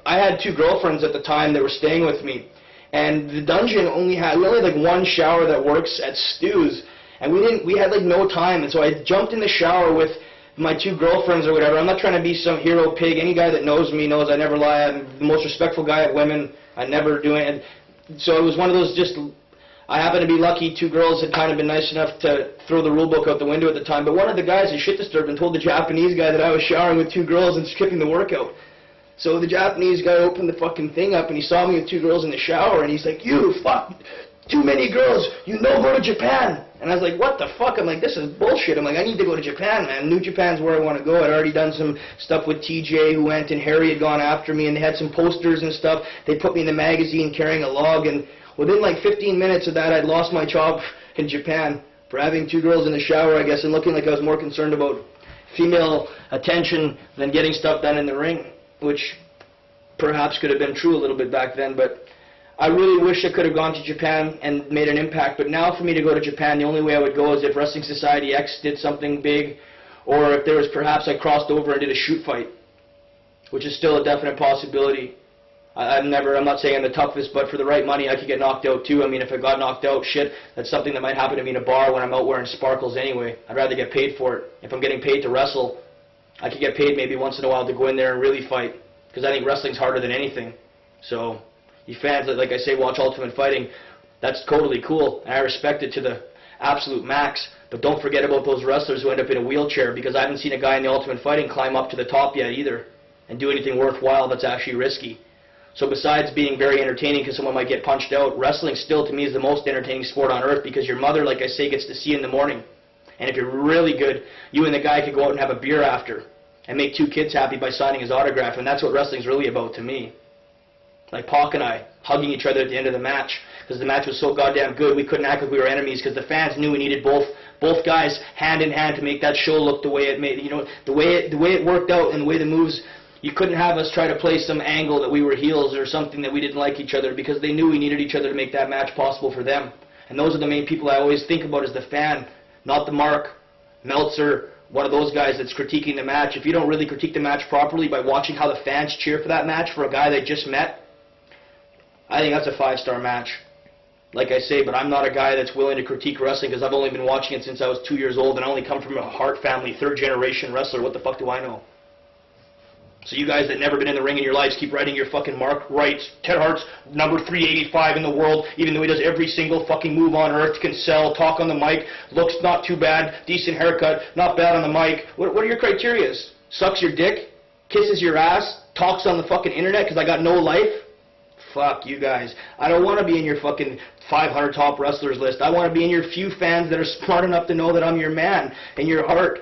I had two girlfriends at the time that were staying with me, and the dungeon we only had like one shower that works at Stu's, and we had like no time, and so I jumped in the shower with my two girlfriends or whatever. I'm not trying to be some hero pig. Any guy that knows me knows I never lie. I'm the most respectful guy of women. I never do it. And so it was one of those just. I happened to be lucky. Two girls had kind of been nice enough to throw the rule book out the window at the time. But one of the guys, he shit disturbed and told the Japanese guy that I was showering with two girls and skipping the workout. So the Japanese guy opened the fucking thing up and he saw me with two girls in the shower and he's like, "You fuck, too many girls. You no go to Japan." And I was like, "What the fuck?" I'm like, "This is bullshit." I'm like, "I need to go to Japan, man. New Japan's where I want to go." I'd already done some stuff with TJ who went, and Harry had gone after me, and they had some posters and stuff. They put me in the magazine carrying a log, and within like 15 minutes of that, I'd lost my job in Japan for having two girls in the shower, I guess, and looking like I was more concerned about female attention than getting stuff done in the ring, which perhaps could have been true a little bit back then, but I really wish I could have gone to Japan and made an impact. But now for me to go to Japan, the only way I would go is if Wrestling Society X did something big, or if there was perhaps I crossed over and did a shoot fight, which is still a definite possibility. I'm not saying I'm the toughest, but for the right money, I could get knocked out too. I mean, if I got knocked out, shit, that's something that might happen to me in a bar when I'm out wearing sparkles anyway. I'd rather get paid for it. If I'm getting paid to wrestle, I could get paid maybe once in a while to go in there and really fight, because I think wrestling's harder than anything. So, you fans that, like I say, watch Ultimate Fighting, that's totally cool, and I respect it to the absolute max. But don't forget about those wrestlers who end up in a wheelchair, because I haven't seen a guy in the Ultimate Fighting climb up to the top yet either, and do anything worthwhile that's actually risky. So besides being very entertaining because someone might get punched out, wrestling still to me is the most entertaining sport on earth, because your mother, like I say, gets to see you in the morning. And if you're really good, you and the guy could go out and have a beer after and make two kids happy by signing his autograph, and that's what wrestling's really about to me. Like Pac and I hugging each other at the end of the match, because the match was so goddamn good we couldn't act like we were enemies, because the fans knew we needed both guys hand in hand to make that show look the way it made. You know, the way it worked out and the way the moves. You couldn't have us try to play some angle that we were heels or something that we didn't like each other, because they knew we needed each other to make that match possible for them. And those are the main people I always think about as the fan, not the Mark, Meltzer, one of those guys that's critiquing the match. If you don't really critique the match properly by watching how the fans cheer for that match for a guy they just met, I think that's a 5-star match. Like I say, but I'm not a guy that's willing to critique wrestling because I've only been watching it since I was 2 years old, and I only come from a Hart family, 3rd-generation wrestler. What the fuck do I know? So you guys that never been in the ring in your lives keep writing your fucking Mark Wrights, Ted Hart's number 385 in the world, even though he does every single fucking move on earth, can sell, talk on the mic, looks not too bad, decent haircut, not bad on the mic. What are your criterias? Sucks your dick, kisses your ass, talks on the fucking internet because I got no life? Fuck you guys. I don't want to be in your fucking 500 top wrestlers list. I want to be in your few fans that are smart enough to know that I'm your man and your heart.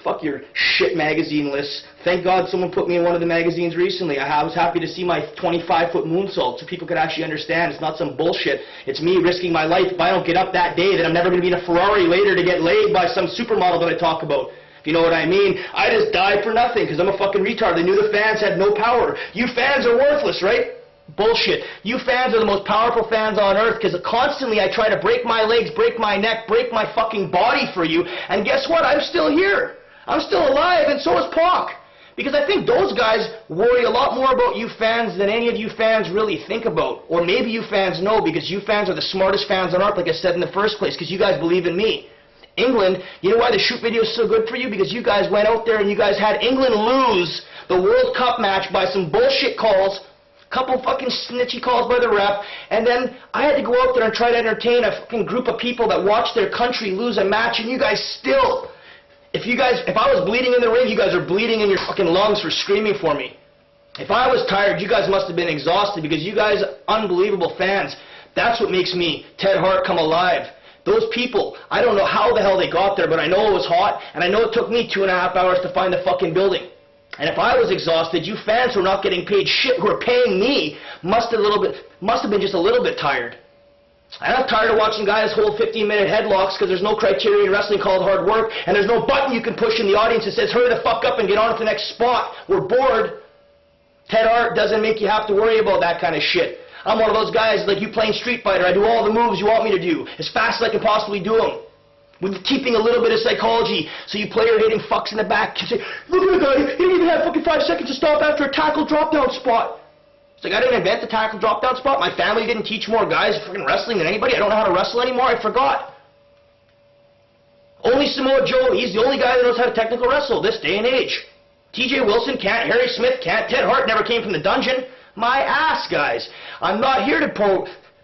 Fuck your shit magazine lists. Thank God someone put me in one of the magazines recently. I was happy to see my 25-foot moonsault so people could actually understand it's not some bullshit. It's me risking my life if I don't get up that day that I'm never going to be in a Ferrari later to get laid by some supermodel that I talk about. If you know what I mean. I just died for nothing because I'm a fucking retard. They knew the fans had no power. You fans are worthless, right? Bullshit. You fans are the most powerful fans on earth because constantly I try to break my legs, break my neck, break my fucking body for you. And guess what? I'm still here. I'm still alive, and so is Pac. Because I think those guys worry a lot more about you fans than any of you fans really think about. Or maybe you fans know because you fans are the smartest fans on earth, like I said in the first place, because you guys believe in me. England, you know why the shoot video is so good for you? Because you guys went out there and you guys had England lose the World Cup match by some bullshit calls, couple fucking snitchy calls by the ref, and then I had to go out there and try to entertain a fucking group of people that watched their country lose a match, and you guys still... If I was bleeding in the ring, you guys are bleeding in your fucking lungs for screaming for me. If I was tired, you guys must have been exhausted because you guys are unbelievable fans. That's what makes me, Ted Hart, come alive. Those people, I don't know how the hell they got there, but I know it was hot, and I know it took me 2.5 hours to find the fucking building. And if I was exhausted, you fans who are not getting paid shit, who are paying me, must have been just a little bit tired. And I'm tired of watching guys hold 15-minute headlocks because there's no criteria in wrestling called hard work, and there's no button you can push in the audience that says, hurry the fuck up and get on to the next spot. We're bored. Ted Hart doesn't make you have to worry about that kind of shit. I'm one of those guys like you playing Street Fighter. I do all the moves you want me to do as fast as I can possibly do them. With keeping a little bit of psychology, so you player-hating fucks in the back can say, look at the guy, he didn't even have fucking 5 seconds to stop after a tackle drop-down spot. It's like I didn't invent the tackle drop-down spot. My family didn't teach more guys fucking wrestling than anybody. I don't know how to wrestle anymore. I forgot. Only Samoa Joe, he's the only guy that knows how to technical wrestle this day and age. TJ Wilson can't, Harry Smith can't, Ted Hart never came from the dungeon. My ass, guys. I'm not here to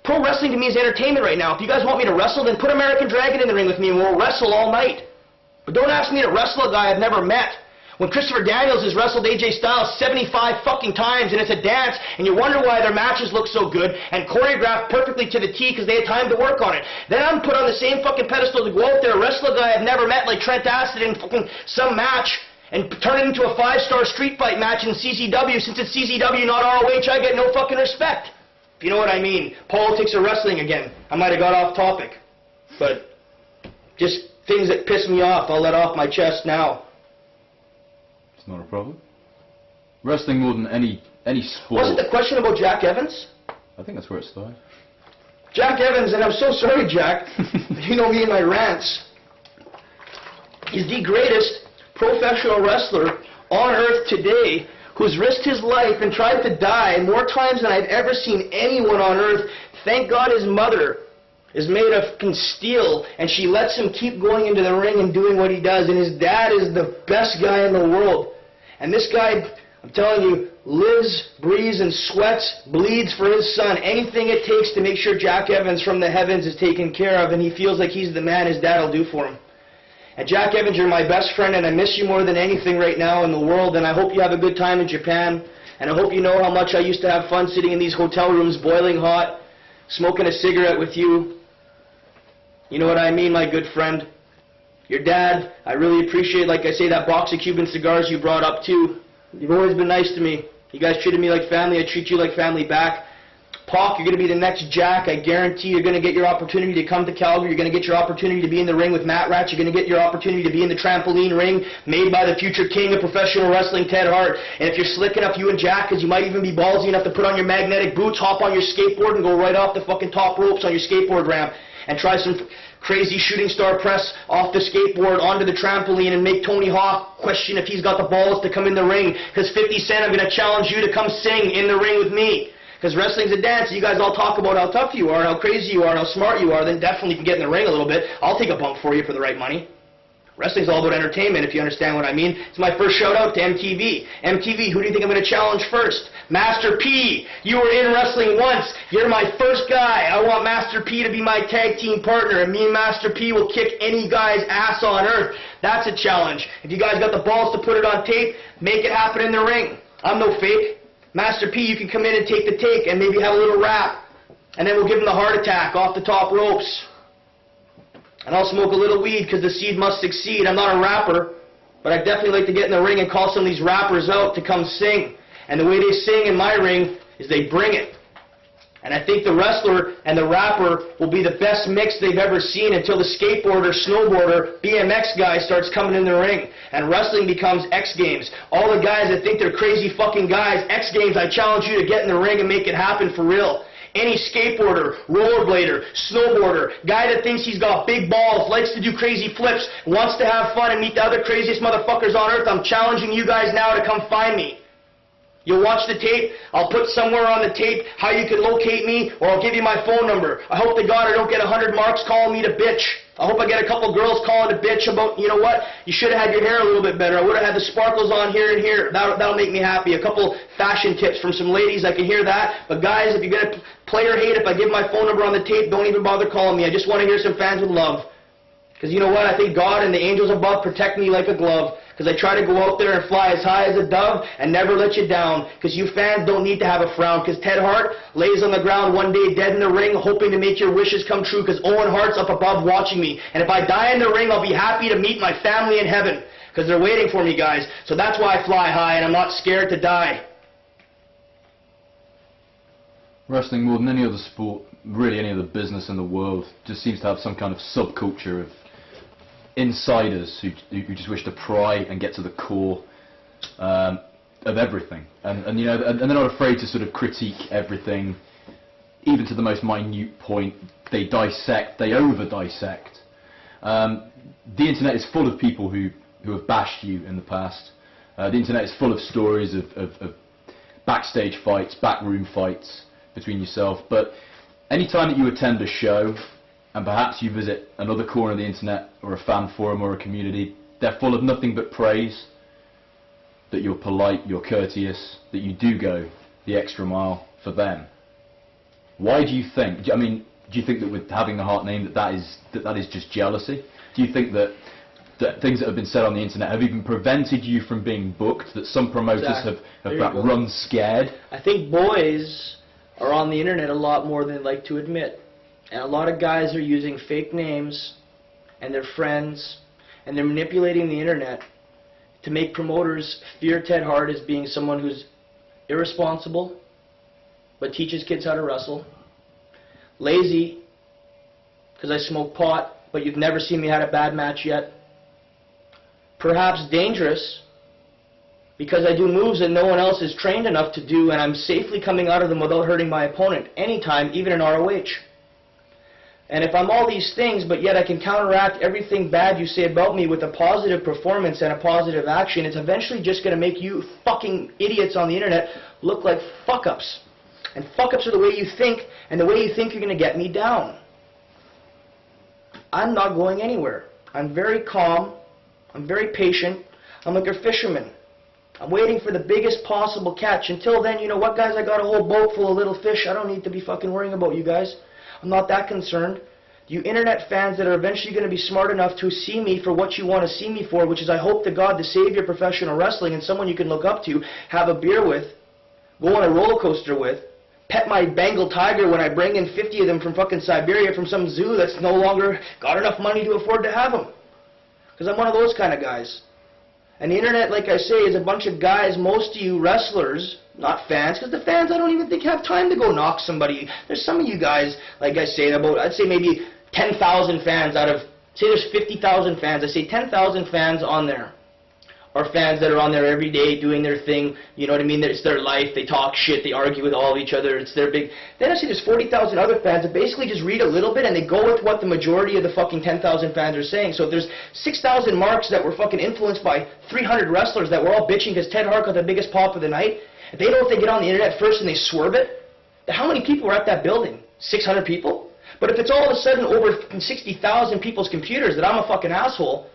Pro wrestling to me is entertainment right now. If you guys want me to wrestle, then put American Dragon in the ring with me and we'll wrestle all night. But don't ask me to wrestle a guy I've never met. When Christopher Daniels has wrestled AJ Styles 75 fucking times and it's a dance and you wonder why their matches look so good and choreographed perfectly to the T because they had time to work on it. Then I'm put on the same fucking pedestal to go out there, wrestle a guy I've never met like Trent Acid in fucking some match and turn it into a 5-star street fight match in CZW. Since it's CZW, not ROH, I get no fucking respect. If you know what I mean. Politics or wrestling again. I might have got off topic. But just things that piss me off, I'll let off my chest now. It's not a problem. Wrestling more than any sport. Wasn't the question about Jack Evans? I think that's where it started. Jack Evans, and I'm so sorry, Jack. You know me and my rants. He's the greatest professional wrestler on earth today who's risked his life and tried to die more times than I've ever seen anyone on earth. Thank God his mother is made of steel, and she lets him keep going into the ring and doing what he does, and his dad is the best guy in the world. And this guy, I'm telling you, lives, breathes, and sweats, bleeds for his son. Anything it takes to make sure Jack Evans from the heavens is taken care of, and he feels like he's the man his dad will do for him. And Jack Evans, you're my best friend, and I miss you more than anything right now in the world, and I hope you have a good time in Japan, and I hope you know how much I used to have fun sitting in these hotel rooms boiling hot, smoking a cigarette with you. You know what I mean, my good friend. Your dad, I really appreciate, like I say, that box of Cuban cigars you brought up too. You've always been nice to me. You guys treated me like family, I treat you like family back. Pac, you're going to be the next Jack. I guarantee you're going to get your opportunity to come to Calgary. You're going to get your opportunity to be in the ring with Matt Ratch. You're going to get your opportunity to be in the trampoline ring made by the future king of professional wrestling, Ted Hart. And if you're slick enough, you and Jack, because you might even be ballsy enough to put on your magnetic boots, hop on your skateboard, and go right off the fucking top ropes on your skateboard ramp and try some crazy shooting star press off the skateboard onto the trampoline and make Tony Hawk question if he's got the balls to come in the ring. Because 50 Cent, I'm going to challenge you to come sing in the ring with me. Because wrestling's a dance. You guys all talk about how tough you are, how crazy you are, how smart you are. Then definitely you can get in the ring a little bit. I'll take a bump for you for the right money. Wrestling's all about entertainment, if you understand what I mean. It's my first shout out to MTV. MTV, who do you think I'm going to challenge first? Master P. You were in wrestling once. You're my first guy. I want Master P to be my tag team partner, and me and Master P will kick any guy's ass on earth. That's a challenge. If you guys got the balls to put it on tape, make it happen in the ring. I'm no fake. Master P, you can come in and take the take and maybe have a little rap. And then we'll give him the heart attack off the top ropes. And I'll smoke a little weed because the seed must succeed. I'm not a rapper, but I'd definitely like to get in the ring and call some of these rappers out to come sing. And the way they sing in my ring is they bring it. And I think the wrestler and the rapper will be the best mix they've ever seen until the skateboarder, snowboarder, BMX guy starts coming in the ring. And wrestling becomes X Games. All the guys that think they're crazy fucking guys, X Games, I challenge you to get in the ring and make it happen for real. Any skateboarder, rollerblader, snowboarder, guy that thinks he's got big balls, likes to do crazy flips, wants to have fun and meet the other craziest motherfuckers on earth, I'm challenging you guys now to come find me. You'll watch the tape, I'll put somewhere on the tape how you can locate me, or I'll give you my phone number. I hope to God I don't get 100 marks calling me to bitch. I hope I get a couple girls calling to bitch about, you know what, you should have had your hair a little bit better. I would have had the sparkles on here and here. That'll make me happy. A couple fashion tips from some ladies, I can hear that. But guys, if you're going to play or hate, if I give my phone number on the tape, don't even bother calling me. I just want to hear some fans with love. Because you know what, I think God and the angels above protect me like a glove. Because I try to go out there and fly as high as a dove and never let you down. Because you fans don't need to have a frown. Because Ted Hart lays on the ground one day dead in the ring hoping to make your wishes come true. Because Owen Hart's up above watching me. And if I die in the ring, I'll be happy to meet my family in heaven. Because they're waiting for me, guys. So that's why I fly high and I'm not scared to die. Wrestling, more than any other sport, really any other business in the world, just seems to have some kind of subculture of insiders who just wish to pry and get to the core of everything, and you know, and they're not afraid to sort of critique everything, even to the most minute point. They dissect, they over dissect. The internet is full of people who have bashed you in the past. The internet is full of stories of backstage fights, backroom fights between yourself. But any time that you attend a show, and perhaps you visit another corner of the internet, or a fan forum, or a community, they're full of nothing but praise, that you're polite, you're courteous, that you do go the extra mile for them. Why do you think, I mean, do you think that with having the Hart name that is just jealousy? Do you think that things that have been said on the internet have even prevented you from being booked, that some promoters have run scared? I think boys are on the internet a lot more than they like to admit. And a lot of guys are using fake names and their friends, and they're manipulating the internet to make promoters fear Ted Hart as being someone who's irresponsible but teaches kids how to wrestle, lazy because I smoke pot but you've never seen me had a bad match yet, perhaps dangerous because I do moves that no one else is trained enough to do, and I'm safely coming out of them without hurting my opponent anytime, even in ROH. And if I'm all these things, but yet I can counteract everything bad you say about me with a positive performance and a positive action, it's eventually just going to make you fucking idiots on the internet look like fuck-ups. And fuck-ups are the way you think, and the way you think you're going to get me down. I'm not going anywhere. I'm very calm. I'm very patient. I'm like a fisherman. I'm waiting for the biggest possible catch. Until then, you know what, guys? I got a whole boat full of little fish. I don't need to be fucking worrying about you guys. I'm not that concerned. You internet fans that are eventually going to be smart enough to see me for what you want to see me for, which is, I hope to God, to save your professional wrestling and someone you can look up to, have a beer with, go on a roller coaster with, pet my Bengal tiger when I bring in 50 of them from fucking Siberia from some zoo that's no longer got enough money to afford to have them. Because I'm one of those kind of guys. And the internet, like I say, is a bunch of guys, most of you wrestlers, not fans, because the fans I don't even think have time to go knock somebody. There's some of you guys, like I say, about, I'd say maybe 10,000 fans out of, say there's 50,000 fans, I say 10,000 fans on there are fans that are on there every day doing their thing, you know what I mean? It's their life, they talk shit, they argue with all of each other, it's their big... Then I see there's 40,000 other fans that basically just read a little bit and they go with what the majority of the fucking 10,000 fans are saying. So if there's 6,000 marks that were fucking influenced by 300 wrestlers that were all bitching because Ted Hart got the biggest pop of the night, if they don't, if they get on the internet first and they swerve it, then how many people were at that building? 600 people? But if it's all of a sudden over 60,000 people's computers that I'm a fucking asshole,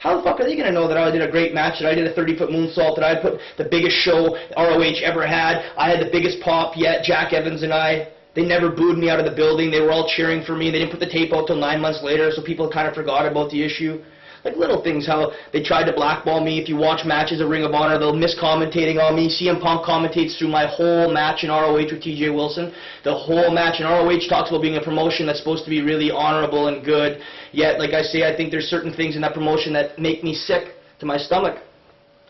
How the fuck are they going to know that I did a great match, that I did a 30-foot moonsault, that I put the biggest show ROH ever had, I had the biggest pop yet, Jack Evans and I. They never booed me out of the building. They were all cheering for me. They didn't put the tape out till 9 months later, so people kind of forgot about the issue. Like little things, how they tried to blackball me. If you watch matches of Ring of Honor, they'll miscommentating on me. CM Punk commentates through my whole match in ROH with TJ Wilson. The whole match in ROH talks about being a promotion that's supposed to be really honorable and good. Yet, like I say, I think there's certain things in that promotion that make me sick to my stomach.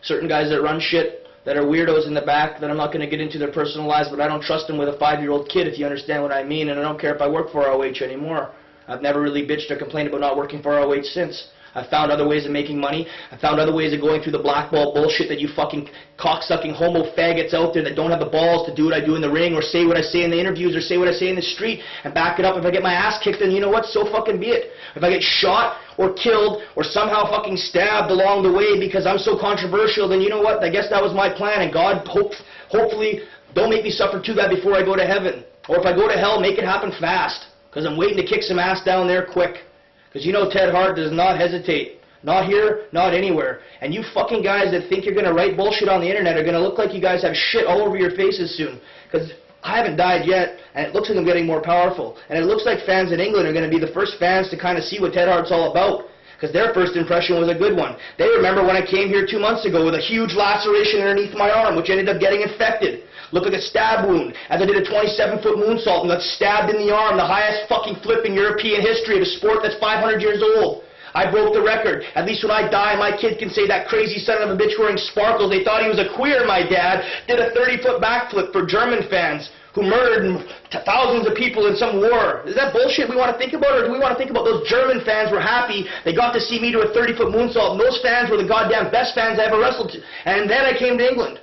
Certain guys that run shit, that are weirdos in the back, that I'm not going to get into their personal lives, but I don't trust them with a 5-year-old kid, if you understand what I mean, and I don't care if I work for ROH anymore. I've never really bitched or complained about not working for ROH since. I've found other ways of making money. I've found other ways of going through the blackball bullshit that you fucking cocksucking homo faggots out there that don't have the balls to do what I do in the ring or say what I say in the interviews or say what I say in the street and back it up. If I get my ass kicked, then you know what? So fucking be it. If I get shot or killed or somehow fucking stabbed along the way because I'm so controversial, then you know what? I guess that was my plan, and God, hopefully, don't make me suffer too bad before I go to heaven. Or if I go to hell, make it happen fast, because I'm waiting to kick some ass down there quick. Because you know Ted Hart does not hesitate. Not here, not anywhere. And you fucking guys that think you're going to write bullshit on the internet are going to look like you guys have shit all over your faces soon. Because I haven't died yet, and it looks like I'm getting more powerful. And it looks like fans in England are going to be the first fans to kind of see what Ted Hart's all about. Because their first impression was a good one. They remember when I came here 2 months ago with a huge laceration underneath my arm, which ended up getting infected. Looked like a stab wound, as I did a 27-foot moonsault and got stabbed in the arm, the highest fucking flip in European history of a sport that's 500 years old. I broke the record. At least when I die, my kid can say that crazy son of a bitch wearing sparkles. They thought he was a queer, my dad. Did a 30-foot backflip for German fans who murdered thousands of people in some war. Is that bullshit we want to think about, or do we want to think about those German fans were happy they got to see me do a 30-foot moonsault, and those fans were the goddamn best fans I ever wrestled to. And then I came to England.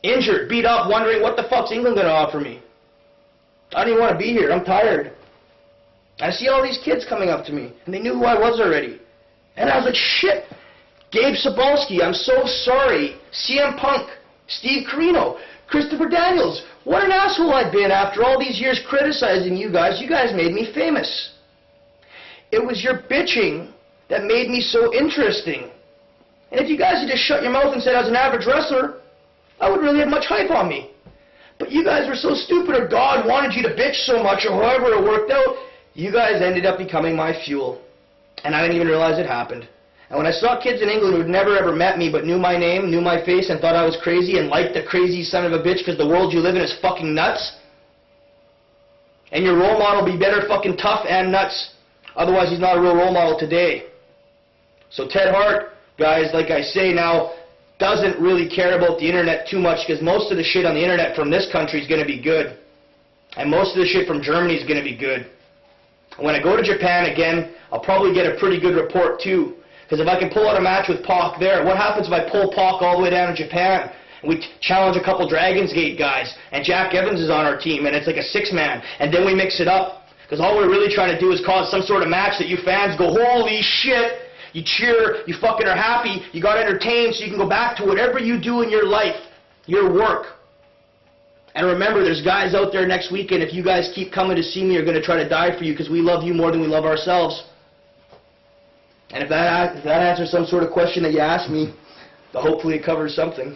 Injured, beat up, wondering what the fuck's England going to offer me. I don't even want to be here. I'm tired. I see all these kids coming up to me, and they knew who I was already. And I was like, shit, Gabe Sapolsky, I'm so sorry. CM Punk, Steve Corino, Christopher Daniels. What an asshole I've been after all these years criticizing you guys. You guys made me famous. It was your bitching that made me so interesting. And if you guys had just shut your mouth and said I was an average wrestler, I wouldn't really have much hype on me. But you guys were so stupid, or God wanted you to bitch so much, or however it worked out, you guys ended up becoming my fuel. And I didn't even realize it happened. And when I saw kids in England who had never ever met me but knew my name, knew my face, and thought I was crazy and liked the crazy son of a bitch because the world you live in is fucking nuts, and your role model be better fucking tough and nuts, otherwise he's not a real role model today. So Ted Hart, guys, like I say now, doesn't really care about the internet too much, because most of the shit on the internet from this country is going to be good. And most of the shit from Germany is going to be good. And when I go to Japan again, I'll probably get a pretty good report too. Because if I can pull out a match with Pac there, what happens if I pull Pac all the way down to Japan and we challenge a couple Dragon's Gate guys and Jack Evans is on our team and it's like a 6-man, and then we mix it up? Because all we're really trying to do is cause some sort of match that you fans go, holy shit! You cheer, you fucking are happy, you got entertained, so you can go back to whatever you do in your life, your work. And remember, there's guys out there next weekend, if you guys keep coming to see me, are going to try to die for you because we love you more than we love ourselves. And if that answers some sort of question that you asked me, hopefully it covers something.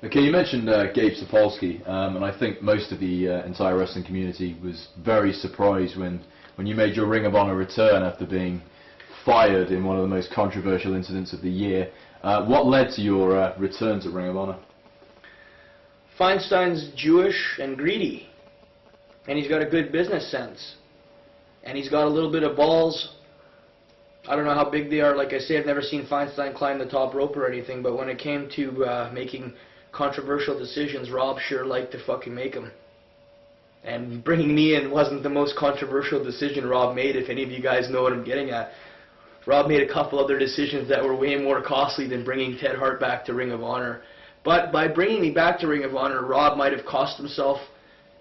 Okay, you mentioned Gabe Sapolsky, and I think most of the entire wrestling community was very surprised when you made your Ring of Honor return after being fired in one of the most controversial incidents of the year. What led to your return to Ring of Honor? Feinstein's Jewish and greedy, and he's got a good business sense, and he's got a little bit of balls. I don't know how big they are. Like I say, I've never seen Feinstein climb the top rope or anything, but when it came to making controversial decisions, Rob sure liked to fucking make them. And bringing me in wasn't the most controversial decision Rob made, if any of you guys know what I'm getting at. Rob made a couple other decisions that were way more costly than bringing Ted Hart back to Ring of Honor. But by bringing me back to Ring of Honor, Rob might have cost himself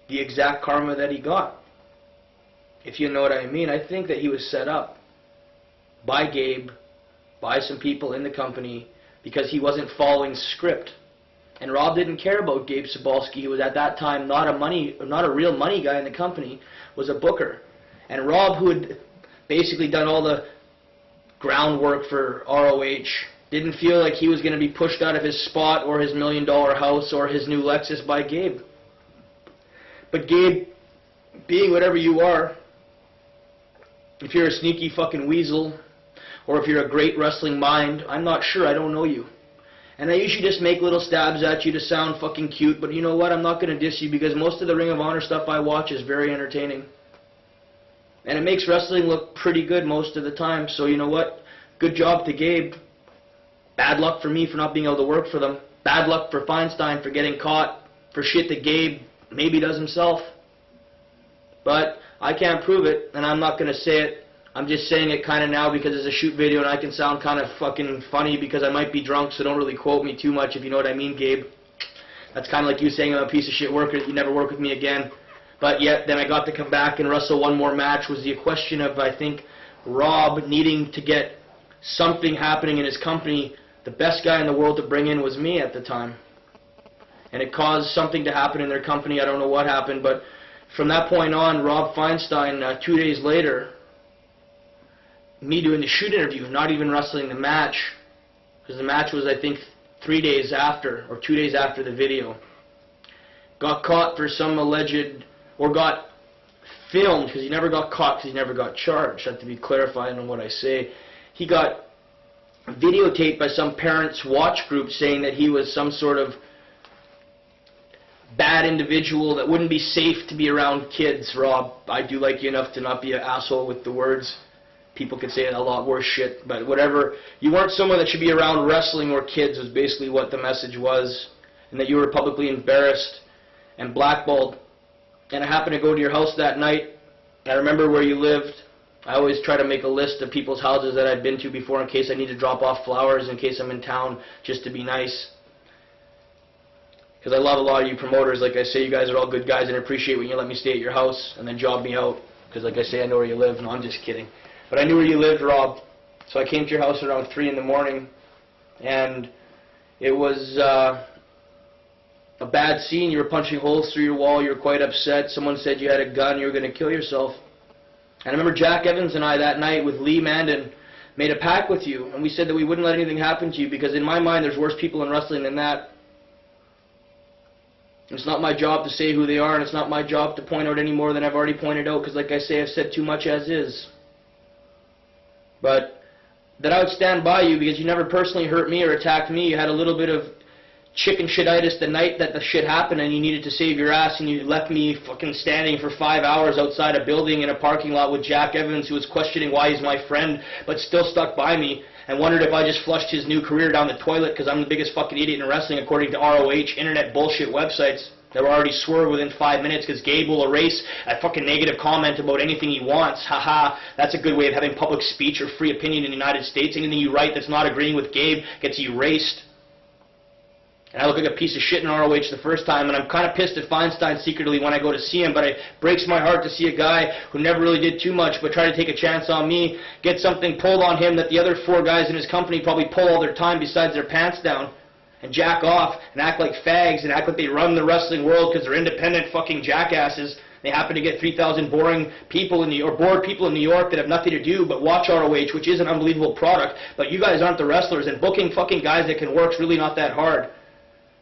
the exact karma that he got. If you know what I mean. I think that he was set up by Gabe, by some people in the company, because he wasn't following script. And Rob didn't care about Gabe Sapolsky. He was at that time not a real money guy in the company, was a booker. And Rob, who had basically done all the groundwork for ROH. Didn't feel like he was going to be pushed out of his spot or his $1 million house or his new Lexus by Gabe. But Gabe, being whatever you are, if you're a sneaky fucking weasel or if you're a great wrestling mind, I'm not sure. I don't know you. And I usually just make little stabs at you to sound fucking cute, but you know what? I'm not going to diss you because most of the Ring of Honor stuff I watch is very entertaining. And it makes wrestling look pretty good most of the time. So you know what? Good job to Gabe. Bad luck for me for not being able to work for them. Bad luck for Feinstein for getting caught for shit that Gabe maybe does himself. But I can't prove it, and I'm not going to say it. I'm just saying it kind of now because it's a shoot video and I can sound kind of fucking funny because I might be drunk, so don't really quote me too much if you know what I mean, Gabe. That's kind of like you saying I'm a piece of shit worker, you never work with me again. But yet, then I got to come back and wrestle one more match. Was the question of, I think, Rob needing to get something happening in his company. The best guy in the world to bring in was me at the time. And it caused something to happen in their company. I don't know what happened, but from that point on, Rob Feinstein, 2 days later, me doing the shoot interview, not even wrestling the match, because the match was, I think, 3 days after, or 2 days after the video, got caught for some alleged, or got filmed, because he never got caught, because he never got charged. I have to be clarified on what I say. He got videotaped by some parents' watch group saying that he was some sort of bad individual that wouldn't be safe to be around kids. Rob, I do like you enough to not be an asshole with the words. People could say a lot worse shit, but whatever. You weren't someone that should be around wrestling or kids was basically what the message was, and that you were publicly embarrassed and blackballed. And I happened to go to your house that night. I remember where you lived. I always try to make a list of people's houses that I'd been to before in case I need to drop off flowers, in case I'm in town, just to be nice. Because I love a lot of you promoters. Like I say, you guys are all good guys and I appreciate when you let me stay at your house and then job me out. Because like I say, I know where you live. No, I'm just kidding. But I knew where you lived, Rob. So I came to your house around 3 in the morning. And it was a bad scene. You were punching holes through your wall. You were quite upset. Someone said you had a gun. You were going to kill yourself. And I remember Jack Evans and I that night with Lee Mandan made a pact with you. And we said that we wouldn't let anything happen to you because in my mind there's worse people in wrestling than that. It's not my job to say who they are, and it's not my job to point out any more than I've already pointed out, because like I say, I've said too much as is. But that I would stand by you because you never personally hurt me or attacked me. You had a little bit of chicken shititis the night that the shit happened and you needed to save your ass, and you left me fucking standing for 5 hours outside a building in a parking lot with Jack Evans, who was questioning why he's my friend but still stuck by me, and wondered if I just flushed his new career down the toilet because I'm the biggest fucking idiot in wrestling according to ROH, internet bullshit websites that were already swerved within 5 minutes because Gabe will erase a fucking negative comment about anything he wants. Haha, that's a good way of having public speech or free opinion in the United States. Anything you write that's not agreeing with Gabe gets erased. And I look like a piece of shit in ROH the first time, and I'm kind of pissed at Feinstein secretly when I go to see him, but it breaks my heart to see a guy who never really did too much but tried to take a chance on me, get something pulled on him that the other 4 guys in his company probably pull all their time besides their pants down, and jack off and act like fags and act like they run the wrestling world because they're independent fucking jackasses. They happen to get 3,000 boring people in bored people in New York that have nothing to do but watch ROH, which is an unbelievable product, but you guys aren't the wrestlers, and booking fucking guys that can work is really not that hard.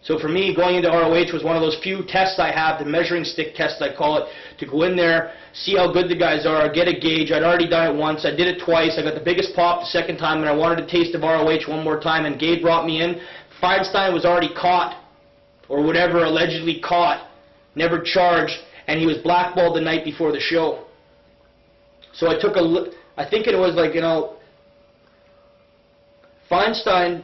So for me, going into ROH was one of those few tests I have, the measuring stick test I call it, to go in there, see how good the guys are, get a gauge. I'd already done it once. I did it twice. I got the biggest pop the second time, and I wanted a taste of ROH one more time, and Gabe brought me in. Feinstein was already caught, or whatever, allegedly caught, never charged, and he was blackballed the night before the show. So I took I think it was like, Feinstein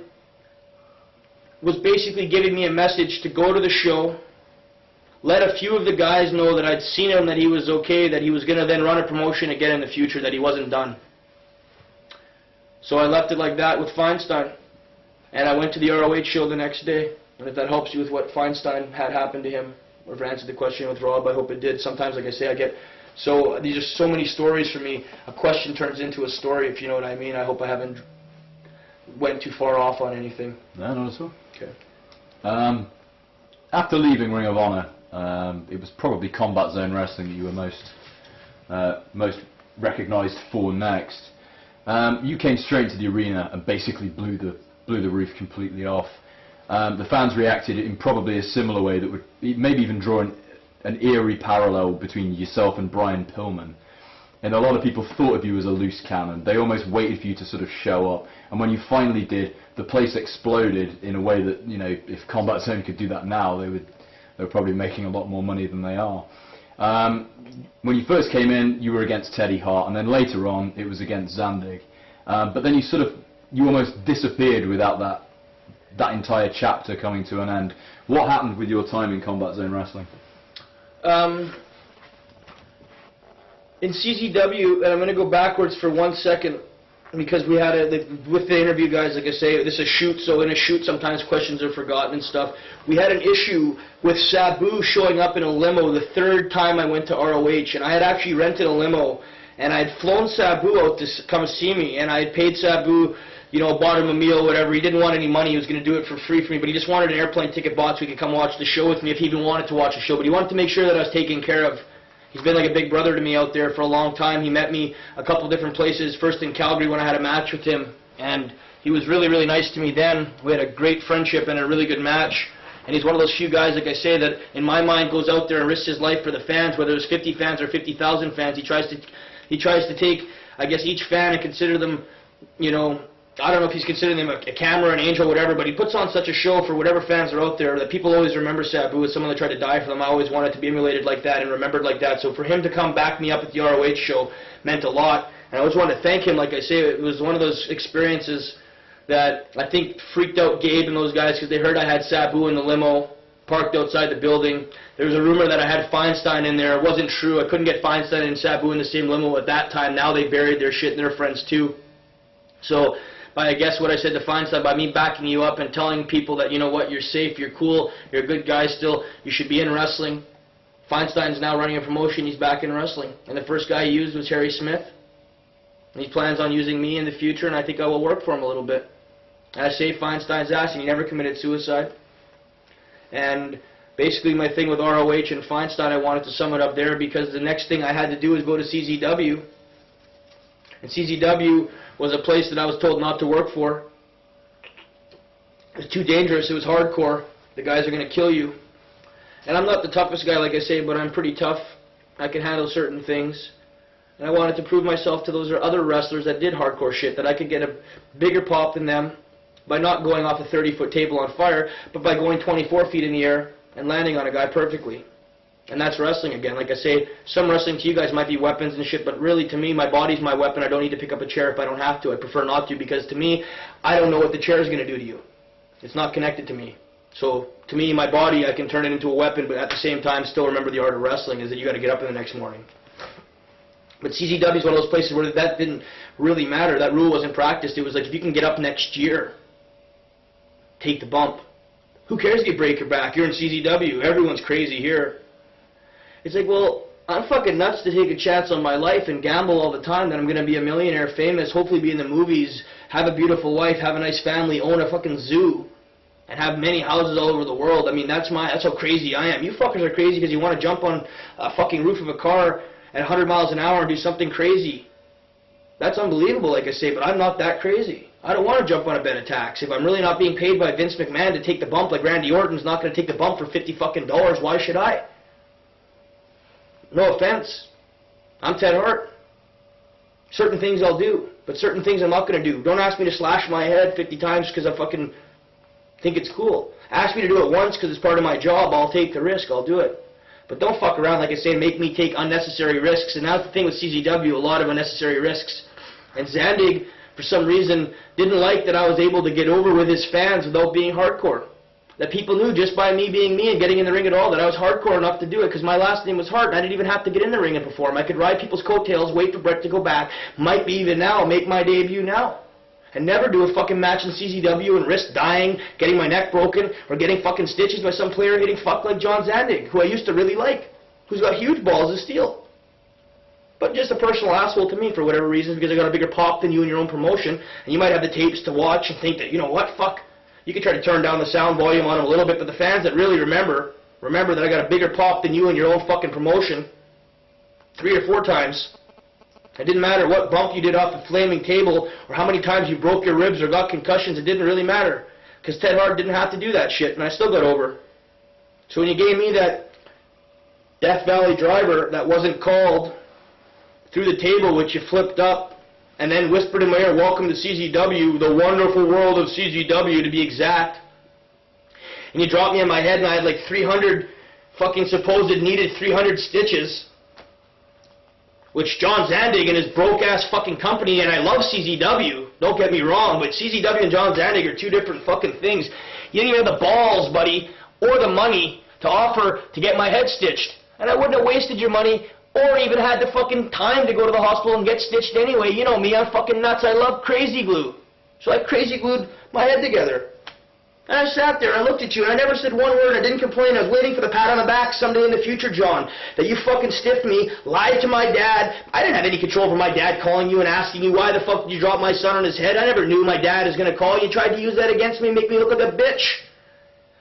was basically giving me a message to go to the show, let a few of the guys know that I'd seen him, that he was okay, that he was going to then run a promotion again in the future, that he wasn't done. So I left it like that with Feinstein, and I went to the ROH show the next day. And if that helps you with what Feinstein had happened to him, or if I answered the question with Rob, I hope it did. Sometimes, like I say, these are so many stories for me. A question turns into a story, if you know what I mean. I hope I haven't went too far off on anything. No, not at all. Okay. After leaving Ring of Honor, it was probably Combat Zone Wrestling that you were most recognised for next. You came straight into the arena and basically blew the roof completely off. The fans reacted in probably a similar way that would maybe even draw an eerie parallel between yourself and Brian Pillman. And a lot of people thought of you as a loose cannon. They almost waited for you to sort of show up. And when you finally did, the place exploded in a way that, you know, if Combat Zone could do that now, they were probably making a lot more money than they are. When you first came in, you were against Teddy Hart, and then later on, it was against Zandig. But then you almost disappeared without that entire chapter coming to an end. What happened with your time in Combat Zone Wrestling? In CZW, and I'm going to go backwards for 1 second, because we had with the interview guys, like I say, this is a shoot, so in a shoot sometimes questions are forgotten and stuff. We had an issue with Sabu showing up in a limo the third time I went to ROH, and I had actually rented a limo, and I had flown Sabu out to come see me, and I had paid Sabu, you know, bought him a meal, whatever. He didn't want any money. He was going to do it for free for me, but he just wanted an airplane ticket bought so he could come watch the show with me if he even wanted to watch the show, but he wanted to make sure that I was taken care of. He's been like a big brother to me out there for a long time. He met me a couple different places, first in Calgary when I had a match with him, and he was really, really nice to me then. We had a great friendship and a really good match, and he's one of those few guys, like I say, that in my mind goes out there and risks his life for the fans, whether it's 50 fans or 50,000 fans. He tries to take, I guess, each fan and consider them, you know, I don't know if he's considering them a camera, an angel, whatever, but he puts on such a show for whatever fans are out there that people always remember Sabu as someone that tried to die for them. I always wanted to be emulated like that and remembered like that. So for him to come back me up at the ROH show meant a lot. And I always wanted to thank him. Like I say, it was one of those experiences that I think freaked out Gabe and those guys because they heard I had Sabu in the limo parked outside the building. There was a rumor that I had Feinstein in there. It wasn't true. I couldn't get Feinstein and Sabu in the same limo at that time. Now they buried their shit and their friends too. So I guess what I said to Feinstein, by me backing you up and telling people that, you know what, you're safe, you're cool, you're a good guy still, you should be in wrestling. Feinstein's now running a promotion, he's back in wrestling. And the first guy he used was Harry Smith. And he plans on using me in the future, and I think I will work for him a little bit. And I saved Feinstein's ass, and he never committed suicide. And basically my thing with ROH and Feinstein, I wanted to sum it up there because the next thing I had to do was go to CZW. And CZW was a place that I was told not to work for. It was too dangerous. It was hardcore. The guys are going to kill you. And I'm not the toughest guy, like I say, but I'm pretty tough. I can handle certain things. And I wanted to prove myself to those other wrestlers that did hardcore shit, that I could get a bigger pop than them by not going off a 30-foot table on fire, but by going 24 feet in the air and landing on a guy perfectly. And that's wrestling again. Like I say, some wrestling to you guys might be weapons and shit, but really to me, my body's my weapon. I don't need to pick up a chair if I don't have to. I prefer not to because to me, I don't know what the chair is going to do to you. It's not connected to me. So to me, my body, I can turn it into a weapon, but at the same time, still remember the art of wrestling is that you got to get up in the next morning. But CZW is one of those places where that didn't really matter. That rule wasn't practiced. It was like if you can get up next year, take the bump. Who cares if you break your back? You're in CZW. Everyone's crazy here. It's like, well, I'm fucking nuts to take a chance on my life and gamble all the time that I'm going to be a millionaire, famous, hopefully be in the movies, have a beautiful wife, have a nice family, own a fucking zoo, and have many houses all over the world. I mean, that's how crazy I am. You fuckers are crazy because you want to jump on a fucking roof of a car at 100 miles an hour and do something crazy. That's unbelievable, like I say, but I'm not that crazy. I don't want to jump on a bed of tax. If I'm really not being paid by Vince McMahon to take the bump like Randy Orton's not going to take the bump for $50 fucking, why should I? No offense. I'm Ted Hart. Certain things I'll do, but certain things I'm not going to do. Don't ask me to slash my head 50 times because I fucking think it's cool. Ask me to do it once because it's part of my job. I'll take the risk. I'll do it. But don't fuck around, like I say, and make me take unnecessary risks. And that's the thing with CZW, a lot of unnecessary risks. And Zandig, for some reason, didn't like that I was able to get over with his fans without being hardcore. That people knew just by me being me and getting in the ring at all that I was hardcore enough to do it because my last name was Hart and I didn't even have to get in the ring and perform. I could ride people's coattails, wait for Brett to go back, might be even now, make my debut now. And never do a fucking match in CZW and risk dying, getting my neck broken, or getting fucking stitches by some player hitting fuck like John Zandig, who I used to really like, who's got huge balls of steel. But just a personal asshole to me for whatever reason because I got a bigger pop than you in your own promotion, and you might have the tapes to watch and think that, you know what, fuck. You can try to turn down the sound volume on them a little bit, but the fans that really remember that I got a bigger pop than you in your own fucking promotion 3 or 4 times. It didn't matter what bump you did off the flaming table or how many times you broke your ribs or got concussions. It didn't really matter because Ted Hart didn't have to do that shit, and I still got over. So when you gave me that Death Valley driver that wasn't called through the table, which you flipped up, and then whispered in my ear, "Welcome to CZW, the wonderful world of CZW," to be exact. And you dropped me on my head, and I had like 300 fucking supposed needed 300 stitches, which John Zandig and his broke-ass fucking company, and I love CZW, don't get me wrong, but CZW and John Zandig are two different fucking things. You didn't even have the balls, buddy, or the money to offer to get my head stitched. And I wouldn't have wasted your money or even had the fucking time to go to the hospital and get stitched anyway. You know me, I'm fucking nuts. I love crazy glue. So I crazy glued my head together. And I sat there, I looked at you, and I never said one word. I didn't complain. I was waiting for the pat on the back someday in the future, John, that you fucking stiffed me, lied to my dad. I didn't have any control over my dad calling you and asking you, "Why the fuck did you drop my son on his head?" I never knew my dad was going to call you. You tried to use that against me and make me look like a bitch.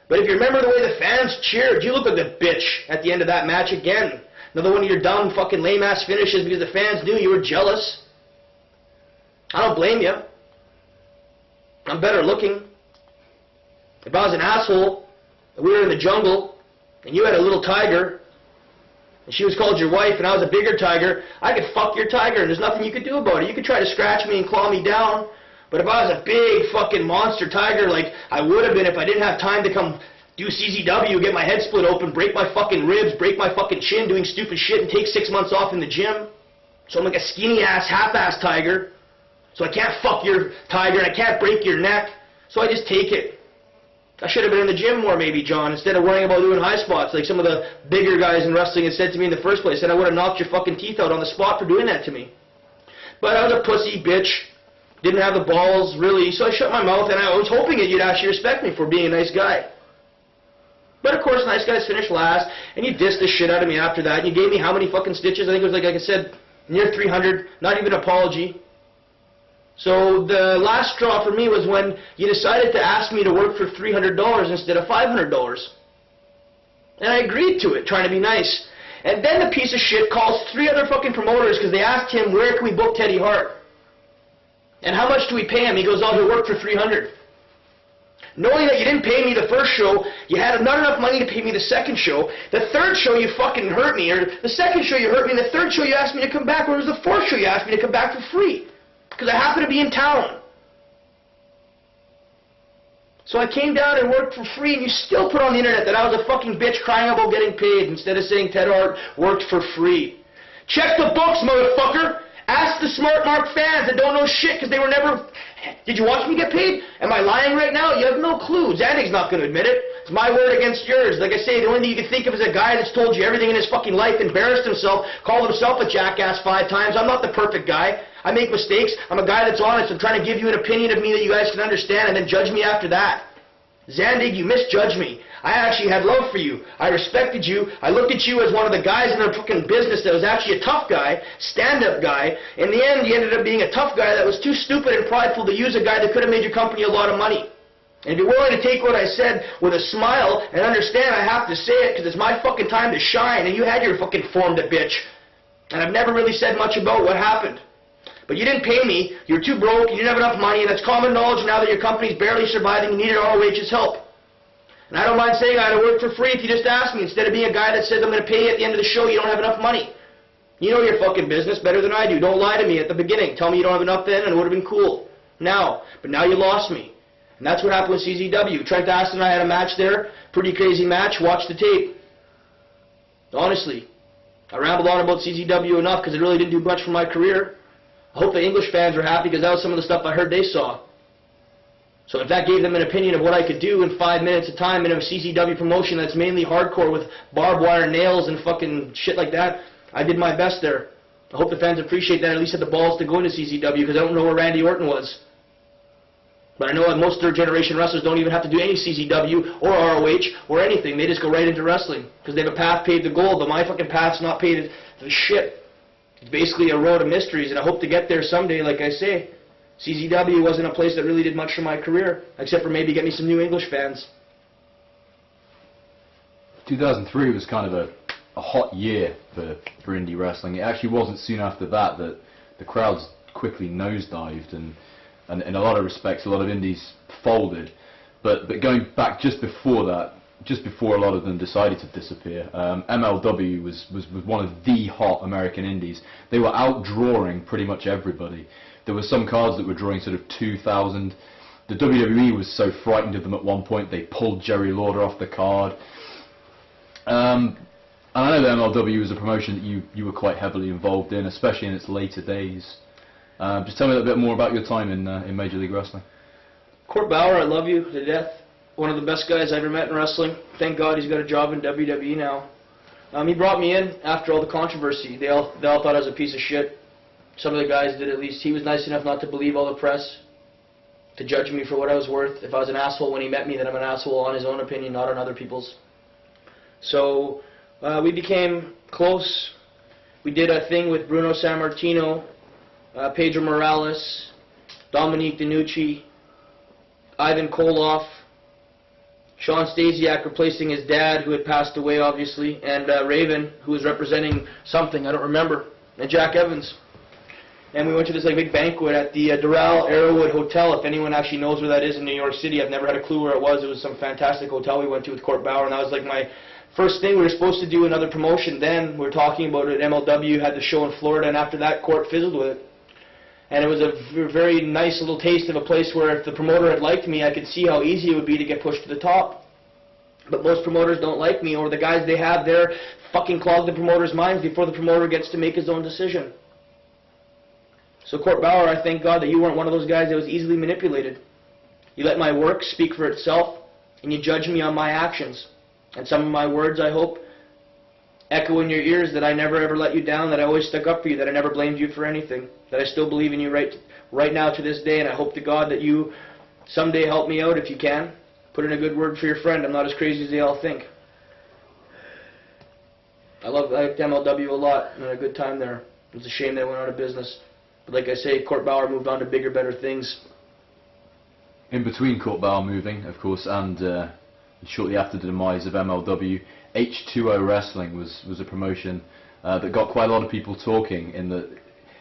But if you remember the way the fans cheered, you looked like a bitch at the end of that match again. Another one of your dumb fucking lame-ass finishes because the fans knew you were jealous. I don't blame you. I'm better looking. If I was an asshole, and we were in the jungle, and you had a little tiger, and she was called your wife, and I was a bigger tiger, I could fuck your tiger, and there's nothing you could do about it. You could try to scratch me and claw me down, but if I was a big fucking monster tiger like I would have been if I didn't have time to come do CZW, get my head split open, break my fucking ribs, break my fucking chin doing stupid shit, and take 6 months off in the gym, so I'm like a skinny-ass, half-ass tiger, so I can't fuck your tiger, and I can't break your neck, so I just take it. I should have been in the gym more maybe, John, instead of worrying about doing high spots like some of the bigger guys in wrestling had said to me in the first place, and I would have knocked your fucking teeth out on the spot for doing that to me. But I was a pussy bitch, didn't have the balls, really, so I shut my mouth, and I was hoping that you'd actually respect me for being a nice guy. But of course, nice guys finish last, and you dissed the shit out of me after that, and you gave me how many fucking stitches? I think it was like I said, near 300, not even an apology. So the last straw for me was when you decided to ask me to work for $300 instead of $500. And I agreed to it, trying to be nice. And then the piece of shit calls 3 other fucking promoters because they asked him, "Where can we book Teddy Hart? And how much do we pay him?" He goes, "Oh, he'll work for $300. Knowing that you didn't pay me the first show, you had not enough money to pay me the second show. The third show you fucking hurt me, or the second show you hurt me, and the third show you asked me to come back, or it was the fourth show you asked me to come back for free. Because I happen to be in town. So I came down and worked for free, and you still put on the internet that I was a fucking bitch crying about getting paid instead of saying Ted Hart worked for free. Check the books, motherfucker! Ask the smart mark fans that don't know shit because they were never... Did you watch me get paid? Am I lying right now? You have no clue. Zandig's not going to admit it. It's my word against yours. Like I say, the only thing you can think of is a guy that's told you everything in his fucking life, embarrassed himself, called himself a jackass 5 times. I'm not the perfect guy. I make mistakes. I'm a guy that's honest. I'm trying to give you an opinion of me that you guys can understand and then judge me after that. Zandig, you misjudged me. I actually had love for you. I respected you. I looked at you as one of the guys in the fucking business that was actually a tough guy, stand-up guy. In the end, you ended up being a tough guy that was too stupid and prideful to use a guy that could have made your company a lot of money. And if you're willing to take what I said with a smile and understand I have to say it because it's my fucking time to shine, and you had your fucking form to bitch. And I've never really said much about what happened. But you didn't pay me, you're too broke, you didn't have enough money, and that's common knowledge now that your company's barely surviving and you needed ROH's help. And I don't mind saying I had to work for free if you just ask me, instead of being a guy that says I'm going to pay you at the end of the show, you don't have enough money. You know your fucking business better than I do. Don't lie to me at the beginning. Tell me you don't have enough then and it would have been cool. Now. But now you lost me. And that's what happened with CZW. Trent Aston and I had a match there, pretty crazy match, watch the tape. Honestly. I rambled on about CZW enough because it really didn't do much for my career. I hope the English fans are happy because that was some of the stuff I heard they saw. So if that gave them an opinion of what I could do in 5 minutes of time in a CZW promotion that's mainly hardcore with barbed wire nails and fucking shit like that, I did my best there. I hope the fans appreciate that, at least had the balls to go into CZW because I don't know where Randy Orton was. But I know that most third-generation wrestlers don't even have to do any CZW or ROH or anything. They just go right into wrestling because they have a path paved to gold, but my fucking path's not paved to shit. It's basically a road of mysteries, and I hope to get there someday, like I say. CZW wasn't a place that really did much for my career, except for maybe get me some new English fans. 2003 was kind of a hot year for indie wrestling. It actually wasn't soon after that the crowds quickly nosedived, and in a lot of respects, a lot of indies folded. But going back just before that, just before a lot of them decided to disappear, MLW was one of the hot American indies. They were outdrawing pretty much everybody. There were some cards that were drawing sort of 2,000. The WWE was so frightened of them at one point, they pulled Jerry Lawler off the card. And I know that MLW was a promotion that you were quite heavily involved in, especially in its later days. Just tell me a little bit more about your time in Major League Wrestling. Court Bauer, I love you to death. One of the best guys I ever met in wrestling. Thank God he's got a job in WWE now. He brought me in after all the controversy. They all thought I was a piece of shit. Some of the guys did, at least. He was nice enough not to believe all the press, to judge me for what I was worth. If I was an asshole when he met me, then I'm an asshole on his own opinion, not on other people's. So we became close. We did a thing with Bruno Sammartino, Pedro Morales, Dominique DiNucci, Ivan Koloff, Sean Stasiak replacing his dad, who had passed away, obviously, and Raven, who was representing something, I don't remember, and Jack Evans. And we went to this big banquet at the Doral Arrowwood Hotel. If anyone actually knows where that is in New York City, I've never had a clue where it was. It was some fantastic hotel we went to with Court Bauer, and that was my first thing. We were supposed to do another promotion then. We were talking about it. MLW had the show in Florida, and after that, Court fizzled with it. And it was a very nice little taste of a place where if the promoter had liked me, I could see how easy it would be to get pushed to the top. But most promoters don't like me, or the guys they have there fucking clog the promoter's minds before the promoter gets to make his own decision. So Court Bauer, I thank God that you weren't one of those guys that was easily manipulated. You let my work speak for itself, and you judge me on my actions. And some of my words, I hope, echo in your ears that I never ever let you down, that I always stuck up for you, that I never blamed you for anything, that I still believe in you right now to this day, and I hope to God that you someday help me out if you can. Put in a good word for your friend. I'm not as crazy as they all think. I liked MLW a lot, and had a good time there. It's a shame they went out of business. But like I say, Court Bauer moved on to bigger, better things. In between Court Bauer moving, of course, and shortly after the demise of MLW, H2O Wrestling was a promotion that got quite a lot of people talking. In that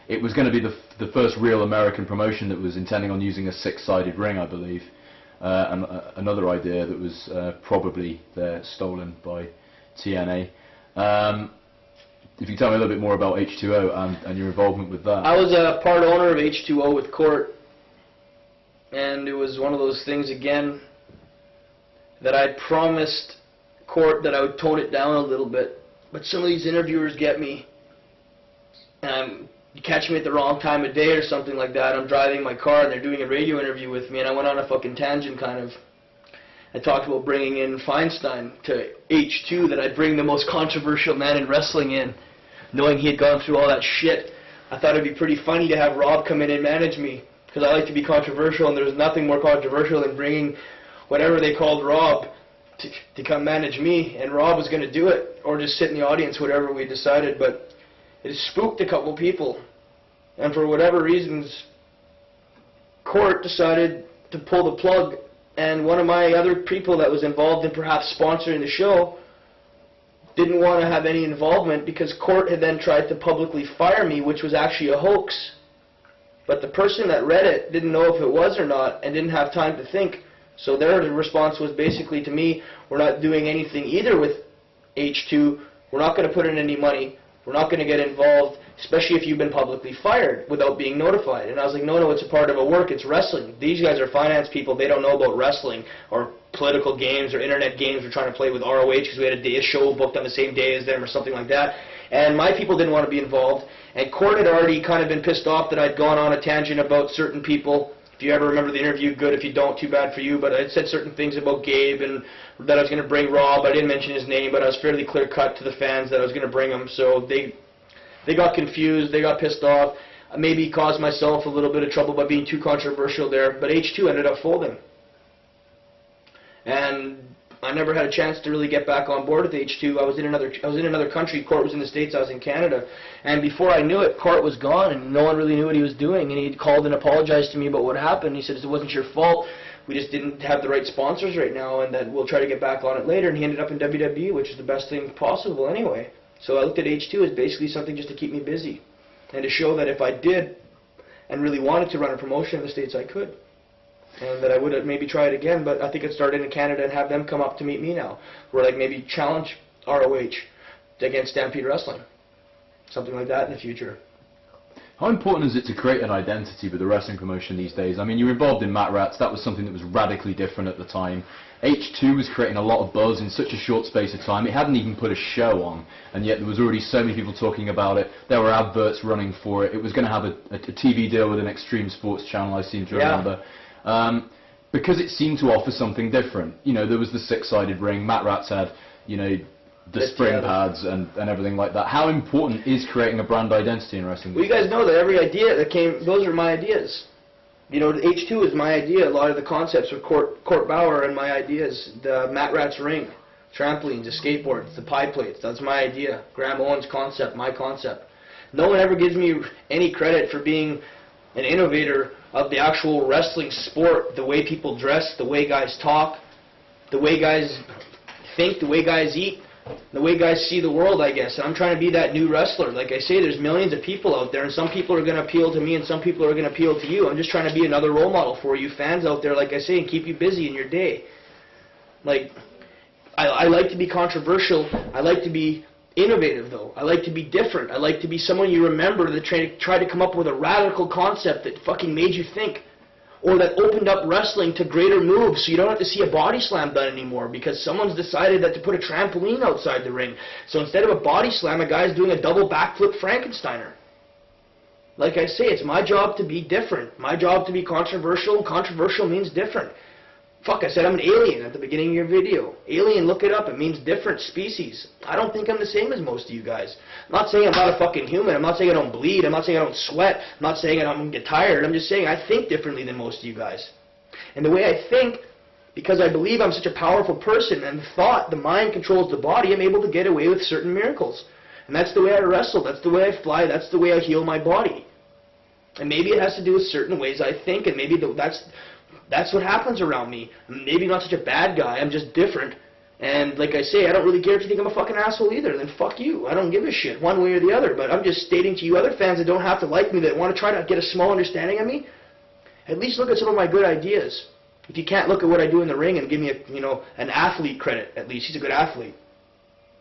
it was going to be the first real American promotion that was intending on using a six-sided ring, I believe. And another idea that was probably stolen by TNA. If you tell me a little bit more about H2O and your involvement with that. I was a part owner of H2O with Court, and it was one of those things again that I promised Court that I would tone it down a little bit. But some of these interviewers get me, and you catch me at the wrong time of day or something like that. I'm driving my car and they're doing a radio interview with me, and I went on a fucking tangent kind of. I talked about bringing in Feinstein to H2, that I'd bring the most controversial man in wrestling in, knowing he had gone through all that shit. I thought it'd be pretty funny to have Rob come in and manage me, because I like to be controversial, and there was nothing more controversial than bringing whatever they called Rob to come manage me, and Rob was going to do it, or just sit in the audience, whatever we decided. But it spooked a couple people, and for whatever reasons, Court decided to pull the plug, and one of my other people that was involved in perhaps sponsoring the show didn't want to have any involvement, because Court had then tried to publicly fire me, which was actually a hoax. But the person that read it didn't know if it was or not, and didn't have time to think. So their response was basically to me, we're not doing anything either with H2, we're not going to put in any money, we're not going to get involved, especially if you've been publicly fired without being notified. And I was like, no, it's a part of a work, it's wrestling. These guys are finance people, they don't know about wrestling, or political games, or internet games we're trying to play with ROH, because we had a show booked on the same day as them, or something like that. And my people didn't want to be involved, and Court had already kind of been pissed off that I'd gone on a tangent about certain people. If you ever remember the interview, good. If you don't, too bad for you. But I said certain things about Gabe, and that I was going to bring Rob. I didn't mention his name, but I was fairly clear-cut to the fans that I was going to bring him. So they got confused. They got pissed off. I maybe caused myself a little bit of trouble by being too controversial there. But H2 ended up folding. And I never had a chance to really get back on board with H2. I was in another country. Court was in the States. I was in Canada. And before I knew it, Court was gone, and no one really knew what he was doing. And he called and apologized to me about what happened. He said it wasn't your fault. We just didn't have the right sponsors right now, and that we'll try to get back on it later. And he ended up in WWE, which is the best thing possible anyway. So I looked at H2 as basically something just to keep me busy. and to show that if I did and really wanted to run a promotion in the States, I could. And that I would maybe try it again, but I think I'd start in Canada and have them come up to meet me now. Or like maybe challenge ROH against Stampede Wrestling. Something like that in the future. How important is it to create an identity with the wrestling promotion these days? I mean, you were involved in Mat Rats. That was something that was radically different at the time. H2 was creating a lot of buzz in such a short space of time. It hadn't even put a show on, and yet there was already so many people talking about it. There were adverts running for it. It was going to have a TV deal with an extreme sports channel, I seem to remember. Because it seemed to offer something different. You know, there was the six-sided ring. Mat Rats had, you know, the spring pads and everything like that. How important is creating a brand identity in wrestling? Well, you guys know that every idea that came, those are my ideas. You know, H2 is my idea. A lot of the concepts were Court Bauer and my ideas. The Mat Rats ring, trampolines, the skateboards, the pie plates. That's my idea. Graham Owen's concept, my concept. No one ever gives me any credit for being an innovator of the actual wrestling sport, the way people dress, the way guys talk, the way guys think, the way guys eat, the way guys see the world, I guess. And I'm trying to be that new wrestler. Like I say, there's millions of people out there, and some people are going to appeal to me and some people are going to appeal to you. I'm just trying to be another role model for you fans out there, like I say, and keep you busy in your day. Like, I like to be controversial. I like to be innovative, though. I like to be different. I like to be someone you remember that tried to come up with a radical concept that fucking made you think. Or that opened up wrestling to greater moves so you don't have to see a body slam done anymore because someone's decided that to put a trampoline outside the ring. So instead of a body slam, a guy's doing a double backflip Frankensteiner. Like I say, it's my job to be different. My job to be controversial, and controversial means different. Fuck, I said I'm an alien at the beginning of your video. Alien, look it up. It means different species. I don't think I'm the same as most of you guys. I'm not saying I'm not a fucking human. I'm not saying I don't bleed. I'm not saying I don't sweat. I'm not saying I don't get tired. I'm just saying I think differently than most of you guys. And the way I think, because I believe I'm such a powerful person and thought, the mind controls the body, I'm able to get away with certain miracles. And that's the way I wrestle. That's the way I fly. That's the way I heal my body. And maybe it has to do with certain ways I think, and maybe that's what happens around me. Maybe I'm not such a bad guy, I'm just different. And like I say, I don't really care if you think I'm a fucking asshole either, then fuck you. I don't give a shit one way or the other. But I'm just stating to you other fans that don't have to like me, that want to try to get a small understanding of me, at least look at some of my good ideas. If you can't look at what I do in the ring and give me an athlete credit, at least, he's a good athlete.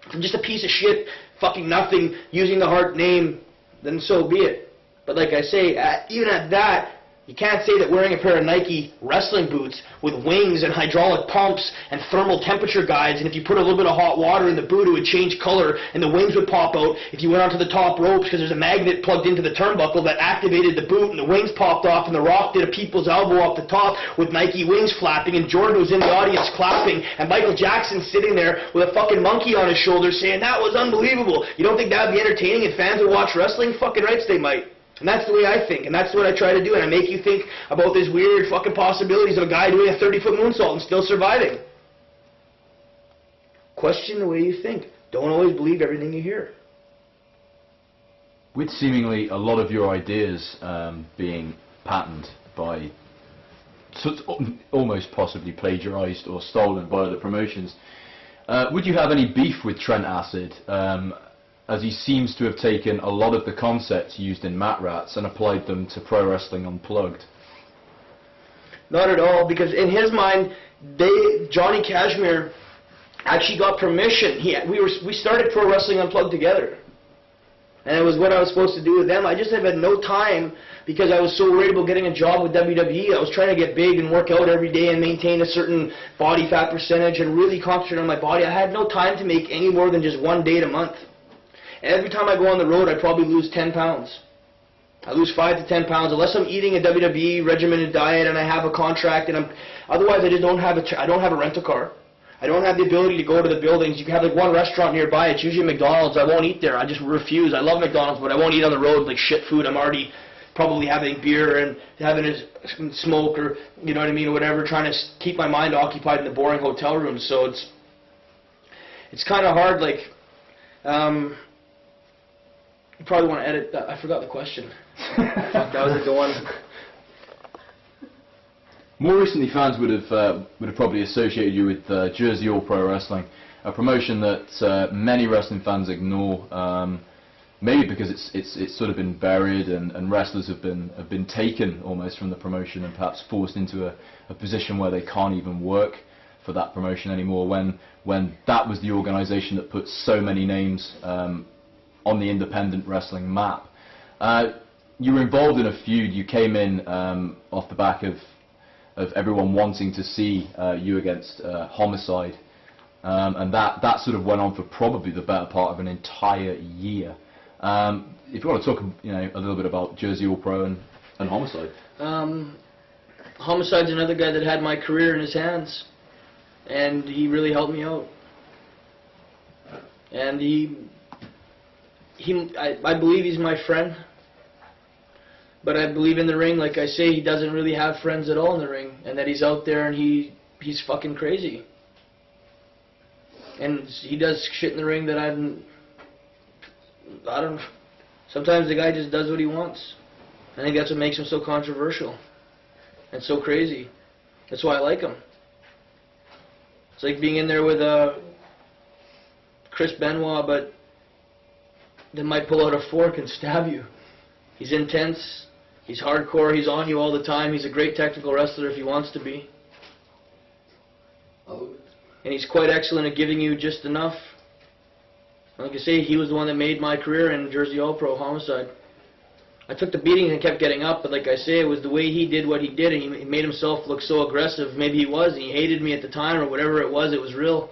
If I'm just a piece of shit, fucking nothing, using the Hart name, then so be it. But like I say, even at that, you can't say that wearing a pair of Nike wrestling boots with wings and hydraulic pumps and thermal temperature guides, and if you put a little bit of hot water in the boot, it would change color and the wings would pop out. If you went onto the top ropes because there's a magnet plugged into the turnbuckle that activated the boot and the wings popped off and The Rock did a people's elbow off the top with Nike wings flapping and Jordan was in the audience clapping and Michael Jackson sitting there with a fucking monkey on his shoulder saying that was unbelievable. You don't think that would be entertaining and fans would watch wrestling? Fucking rights they might. And that's the way I think, and that's what I try to do, and I make you think about these weird fucking possibilities of a guy doing a 30-foot moonsault and still surviving. Question the way you think. Don't always believe everything you hear. With seemingly a lot of your ideas being patented by, almost possibly plagiarized or stolen by other promotions, would you have any beef with Trent Acid? As he seems to have taken a lot of the concepts used in Mat Rats and applied them to Pro Wrestling Unplugged. Not at all, because in his mind, Johnny Kashmere actually got permission. We started Pro Wrestling Unplugged together. And it was what I was supposed to do with them. I just have had no time because I was so worried about getting a job with WWE. I was trying to get big and work out every day and maintain a certain body fat percentage and really concentrate on my body. I had no time to make any more than just one date a month. Every time I go on the road, I probably lose 10 pounds. I lose 5 to 10 pounds unless I'm eating a WWE regimented diet and I have a contract. And otherwise, I just don't have I don't have a rental car. I don't have the ability to go to the buildings. You can have like one restaurant nearby. It's usually McDonald's. I won't eat there. I just refuse. I love McDonald's, but I won't eat on the road like shit food. I'm already probably having beer and having a smoke or you know what I mean, or whatever, trying to keep my mind occupied in the boring hotel room. So it's kind of hard. Like. You probably want to edit that. I forgot the question. Fuck, that was a good one. More recently, fans would have probably associated you with Jersey All Pro Wrestling, a promotion that many wrestling fans ignore. maybe because it's sort of been buried, and wrestlers have been taken almost from the promotion and perhaps forced into a position where they can't even work for that promotion anymore, when that was the organisation that put so many names on the independent wrestling map. You were involved in a feud. You came in off the back of everyone wanting to see you against Homicide, and that sort of went on for probably the better part of an entire year. If you want to talk, a little bit about Jersey All Pro and Homicide. Homicide's another guy that had my career in his hands, and he really helped me out. And I believe he's my friend. But I believe in the ring, like I say, he doesn't really have friends at all in the ring, and that he's out there and he's fucking crazy. And he does shit in the ring that I don't know. Sometimes the guy just does what he wants. I think that's what makes him so controversial and so crazy. That's why I like him. It's like being in there with Chris Benoit, but they might pull out a fork and stab you. He's intense. He's hardcore. He's on you all the time. He's a great technical wrestler if he wants to be. And he's quite excellent at giving you just enough. Like I say, he was the one that made my career in Jersey All Pro, Homicide. I took the beating and kept getting up, but like I say, it was the way he did what he did, and he made himself look so aggressive. Maybe he was, and he hated me at the time, or whatever it was real.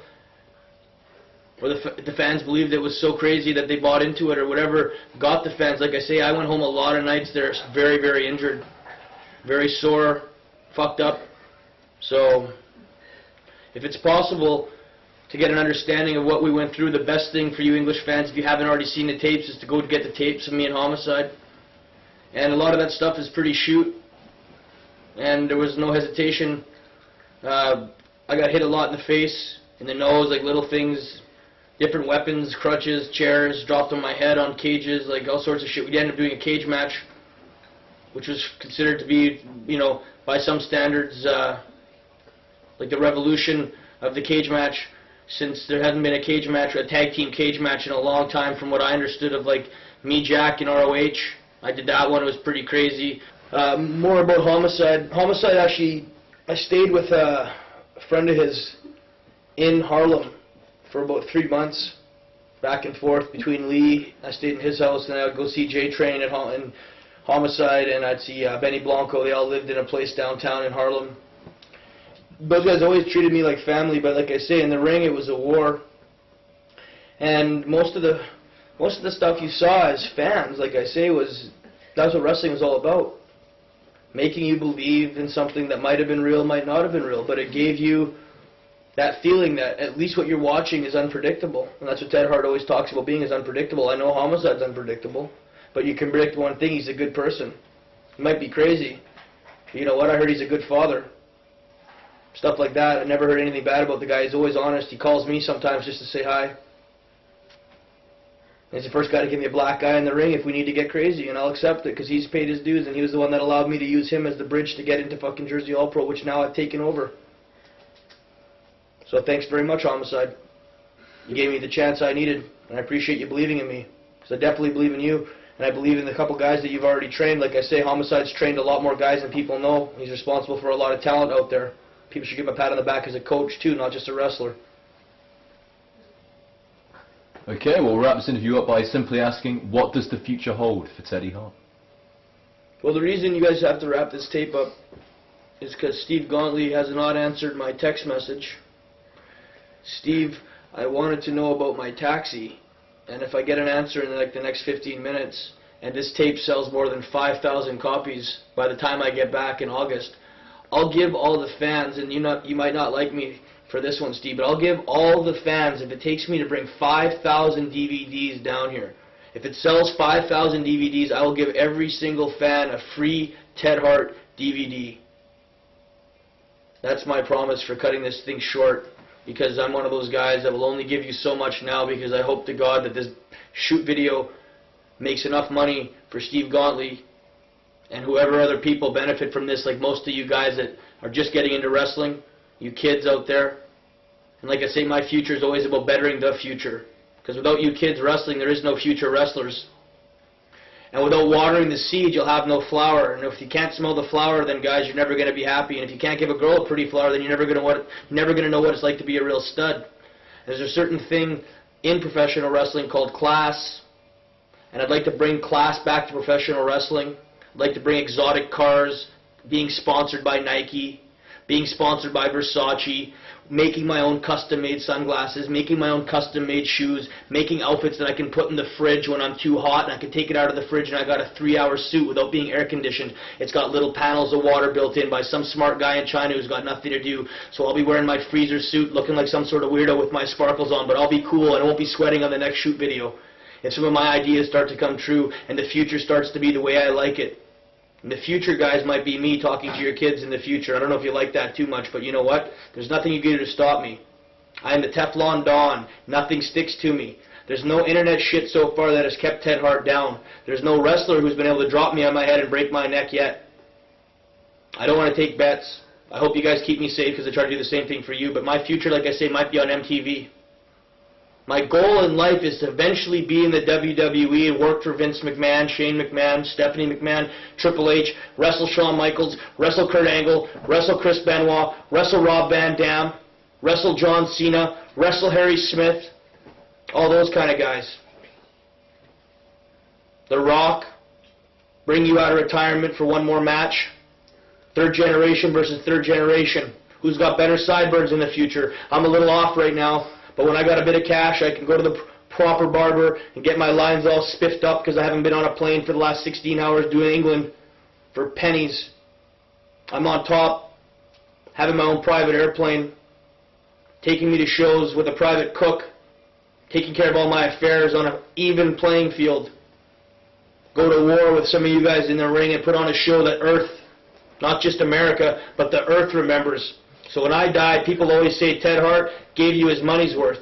Or the fans believed it was so crazy that they bought into it, or whatever got the fans. Like I say, I went home a lot of nights there very, very injured, very sore, fucked up. So, if it's possible to get an understanding of what we went through, the best thing for you English fans, if you haven't already seen the tapes, is to go get the tapes of me and Homicide. And a lot of that stuff is pretty shoot, and there was no hesitation. I got hit a lot in the face, in the nose, like little things. Different weapons, crutches, chairs, dropped on my head on cages, like all sorts of shit. We ended up doing a cage match, which was considered to be, by some standards, like the revolution of the cage match, since there hasn't been a cage match, a tag team cage match in a long time, from what I understood of like me, Jack, and ROH. I did that one. It was pretty crazy. More about Homicide. Homicide, actually, I stayed with a friend of his in Harlem for about 3 months, back and forth between Lee. I stayed in his house, and I would go see Jay Train in Homicide, and I'd see Benny Blanco. They all lived in a place downtown in Harlem. Those guys always treated me like family, but like I say, in the ring it was a war. And most of the stuff you saw as fans, like I say, that's what wrestling was all about. Making you believe in something that might have been real, might not have been real, but it gave you that feeling that at least what you're watching is unpredictable. And that's what Ted Hart always talks about, being is unpredictable. I know Homicide's unpredictable, but you can predict one thing: he's a good person. He might be crazy, but you know what? I heard he's a good father. Stuff like that. I never heard anything bad about the guy. He's always honest. He calls me sometimes just to say hi. He's the first guy to give me a black eye in the ring if we need to get crazy, and I'll accept it because he's paid his dues, and he was the one that allowed me to use him as the bridge to get into fucking Jersey All Pro, which now I've taken over. So thanks very much, Homicide. You gave me the chance I needed, and I appreciate you believing in me, because I definitely believe in you, and I believe in the couple guys that you've already trained. Like I say, Homicide's trained a lot more guys than people know. He's responsible for a lot of talent out there. People should give him a pat on the back as a coach too, not just a wrestler. Okay, we'll wrap this interview up by simply asking, what does the future hold for Teddy Hart? Well, the reason you guys have to wrap this tape up is because Steve Gauntly has not answered my text message. Steve, I wanted to know about my taxi, and if I get an answer in like the next 15 minutes, and this tape sells more than 5,000 copies by the time I get back in August, I'll give all the fans, and you might not like me for this one, Steve, but I'll give all the fans, if it takes me to bring 5,000 DVDs down here, if it sells 5,000 DVDs, I will give every single fan a free Ted Hart DVD. That's my promise for cutting this thing short, because I'm one of those guys that will only give you so much now, because I hope to God that this shoot video makes enough money for Steve Gauntly and whoever other people benefit from this, like most of you guys that are just getting into wrestling, you kids out there. And like I say, my future is always about bettering the future. Because without you kids wrestling, there is no future wrestlers. And without watering the seed, you'll have no flower. And if you can't smell the flower, then guys, you're never going to be happy. And if you can't give a girl a pretty flower, then you're never going to know what it's like to be a real stud. There's a certain thing in professional wrestling called class. And I'd like to bring class back to professional wrestling. I'd like to bring exotic cars, being sponsored by Nike, being sponsored by Versace, making my own custom-made sunglasses, making my own custom-made shoes, making outfits that I can put in the fridge when I'm too hot, and I can take it out of the fridge and I got a 3-hour suit without being air-conditioned. It's got little panels of water built in by some smart guy in China who's got nothing to do. So I'll be wearing my freezer suit, looking like some sort of weirdo with my sparkles on, but I'll be cool and I won't be sweating on the next shoot video. If some of my ideas start to come true and the future starts to be the way I like it. And the future, guys, might be me talking to your kids in the future. I don't know if you like that too much, but you know what? There's nothing you can do to stop me. I am the Teflon Don. Nothing sticks to me. There's no internet shit so far that has kept Ted Hart down. There's no wrestler who's been able to drop me on my head and break my neck yet. I don't want to take bets. I hope you guys keep me safe because I try to do the same thing for you. But my future, like I say, might be on MTV. My goal in life is to eventually be in the WWE and work for Vince McMahon, Shane McMahon, Stephanie McMahon, Triple H, wrestle Shawn Michaels, wrestle Kurt Angle, wrestle Chris Benoit, wrestle Rob Van Dam, wrestle John Cena, wrestle Harry Smith, all those kind of guys. The Rock, bring you out of retirement for one more match. Third generation versus third generation. Who's got better sideburns in the future? I'm a little off right now. But when I got a bit of cash, I can go to the proper barber and get my lines all spiffed up because I haven't been on a plane for the last 16 hours doing England for pennies. I'm on top, having my own private airplane, taking me to shows with a private cook, taking care of all my affairs on an even playing field. Go to war with some of you guys in the ring and put on a show that Earth, not just America, but the Earth remembers. So when I die, people always say Ted Hart gave you his money's worth.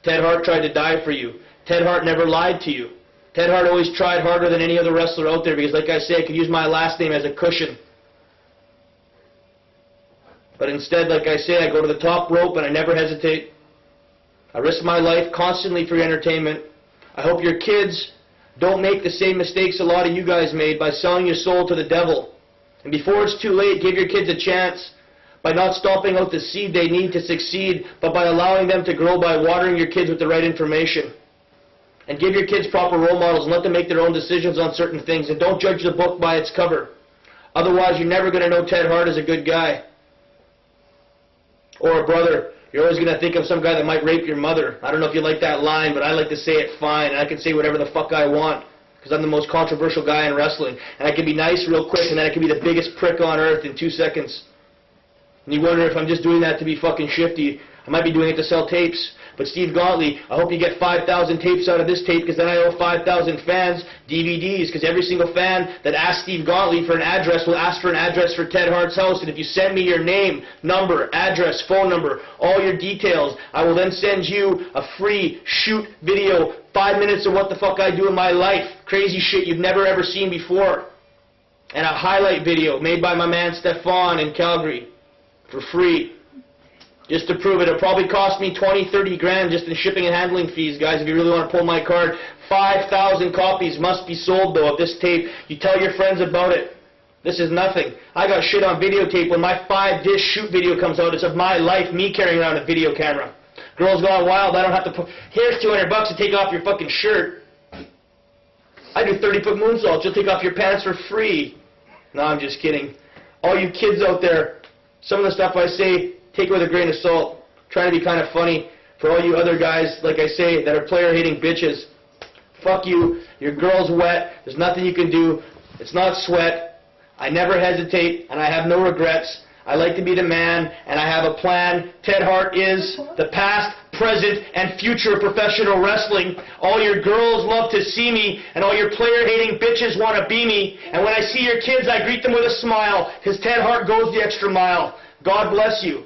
Ted Hart tried to die for you. Ted Hart never lied to you. Ted Hart always tried harder than any other wrestler out there because, like I say, I could use my last name as a cushion. But instead, like I say, I go to the top rope and I never hesitate. I risk my life constantly for your entertainment. I hope your kids don't make the same mistakes a lot of you guys made by selling your soul to the devil. And before it's too late, give your kids a chance. By not stomping out the seed they need to succeed, but by allowing them to grow by watering your kids with the right information. And give your kids proper role models and let them make their own decisions on certain things. And don't judge the book by its cover. Otherwise, you're never going to know Ted Hart is a good guy. Or a brother. You're always going to think of some guy that might rape your mother. I don't know if you like that line, but I like to say it fine. And I can say whatever the fuck I want. Because I'm the most controversial guy in wrestling. And I can be nice real quick, and then I can be the biggest prick on earth in 2 seconds. And you wonder if I'm just doing that to be fucking shifty. I might be doing it to sell tapes. But Steve Gauntly, I hope you get 5,000 tapes out of this tape because then I owe 5,000 fans DVDs because every single fan that asks Steve Gauntly for an address will ask for an address for Ted Hart's house. And if you send me your name, number, address, phone number, all your details, I will then send you a free shoot video, 5 minutes of what the fuck I do in my life. Crazy shit you've never ever seen before. And a highlight video made by my man Stefan in Calgary. For free. Just to prove it. It'll probably cost me 20, 30 grand just in shipping and handling fees, guys, if you really want to pull my card. 5,000 copies must be sold, though, of this tape. You tell your friends about it. This is nothing. I got shit on videotape. When my 5-disc shoot video comes out, it's of my life, me carrying around a video camera. Girls Gone Wild, I don't have to put... Here's $200 to take off your fucking shirt. I do 30-foot moonsaults. You'll take off your pants for free. No, I'm just kidding. All you kids out there, some of the stuff I say, take it with a grain of salt. Trying to be kind of funny for all you other guys, like I say, that are player-hating bitches. Fuck you. Your girl's wet. There's nothing you can do. It's not sweat. I never hesitate, and I have no regrets. I like to be the man, and I have a plan. Ted Hart is the past, present, and future of professional wrestling. All your girls love to see me, and all your player-hating bitches want to be me. And when I see your kids, I greet them with a smile, because Ted Hart goes the extra mile. God bless you.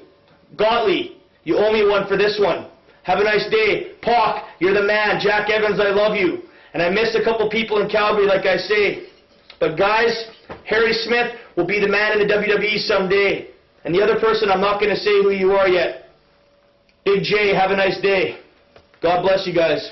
Gauntly, you owe me one for this one. Have a nice day. Pac, you're the man. Jack Evans, I love you. And I missed a couple people in Calgary, like I say. But guys, Harry Smith will be the man in the WWE someday. And the other person, I'm not going to say who you are yet. Big J, have a nice day. God bless you guys.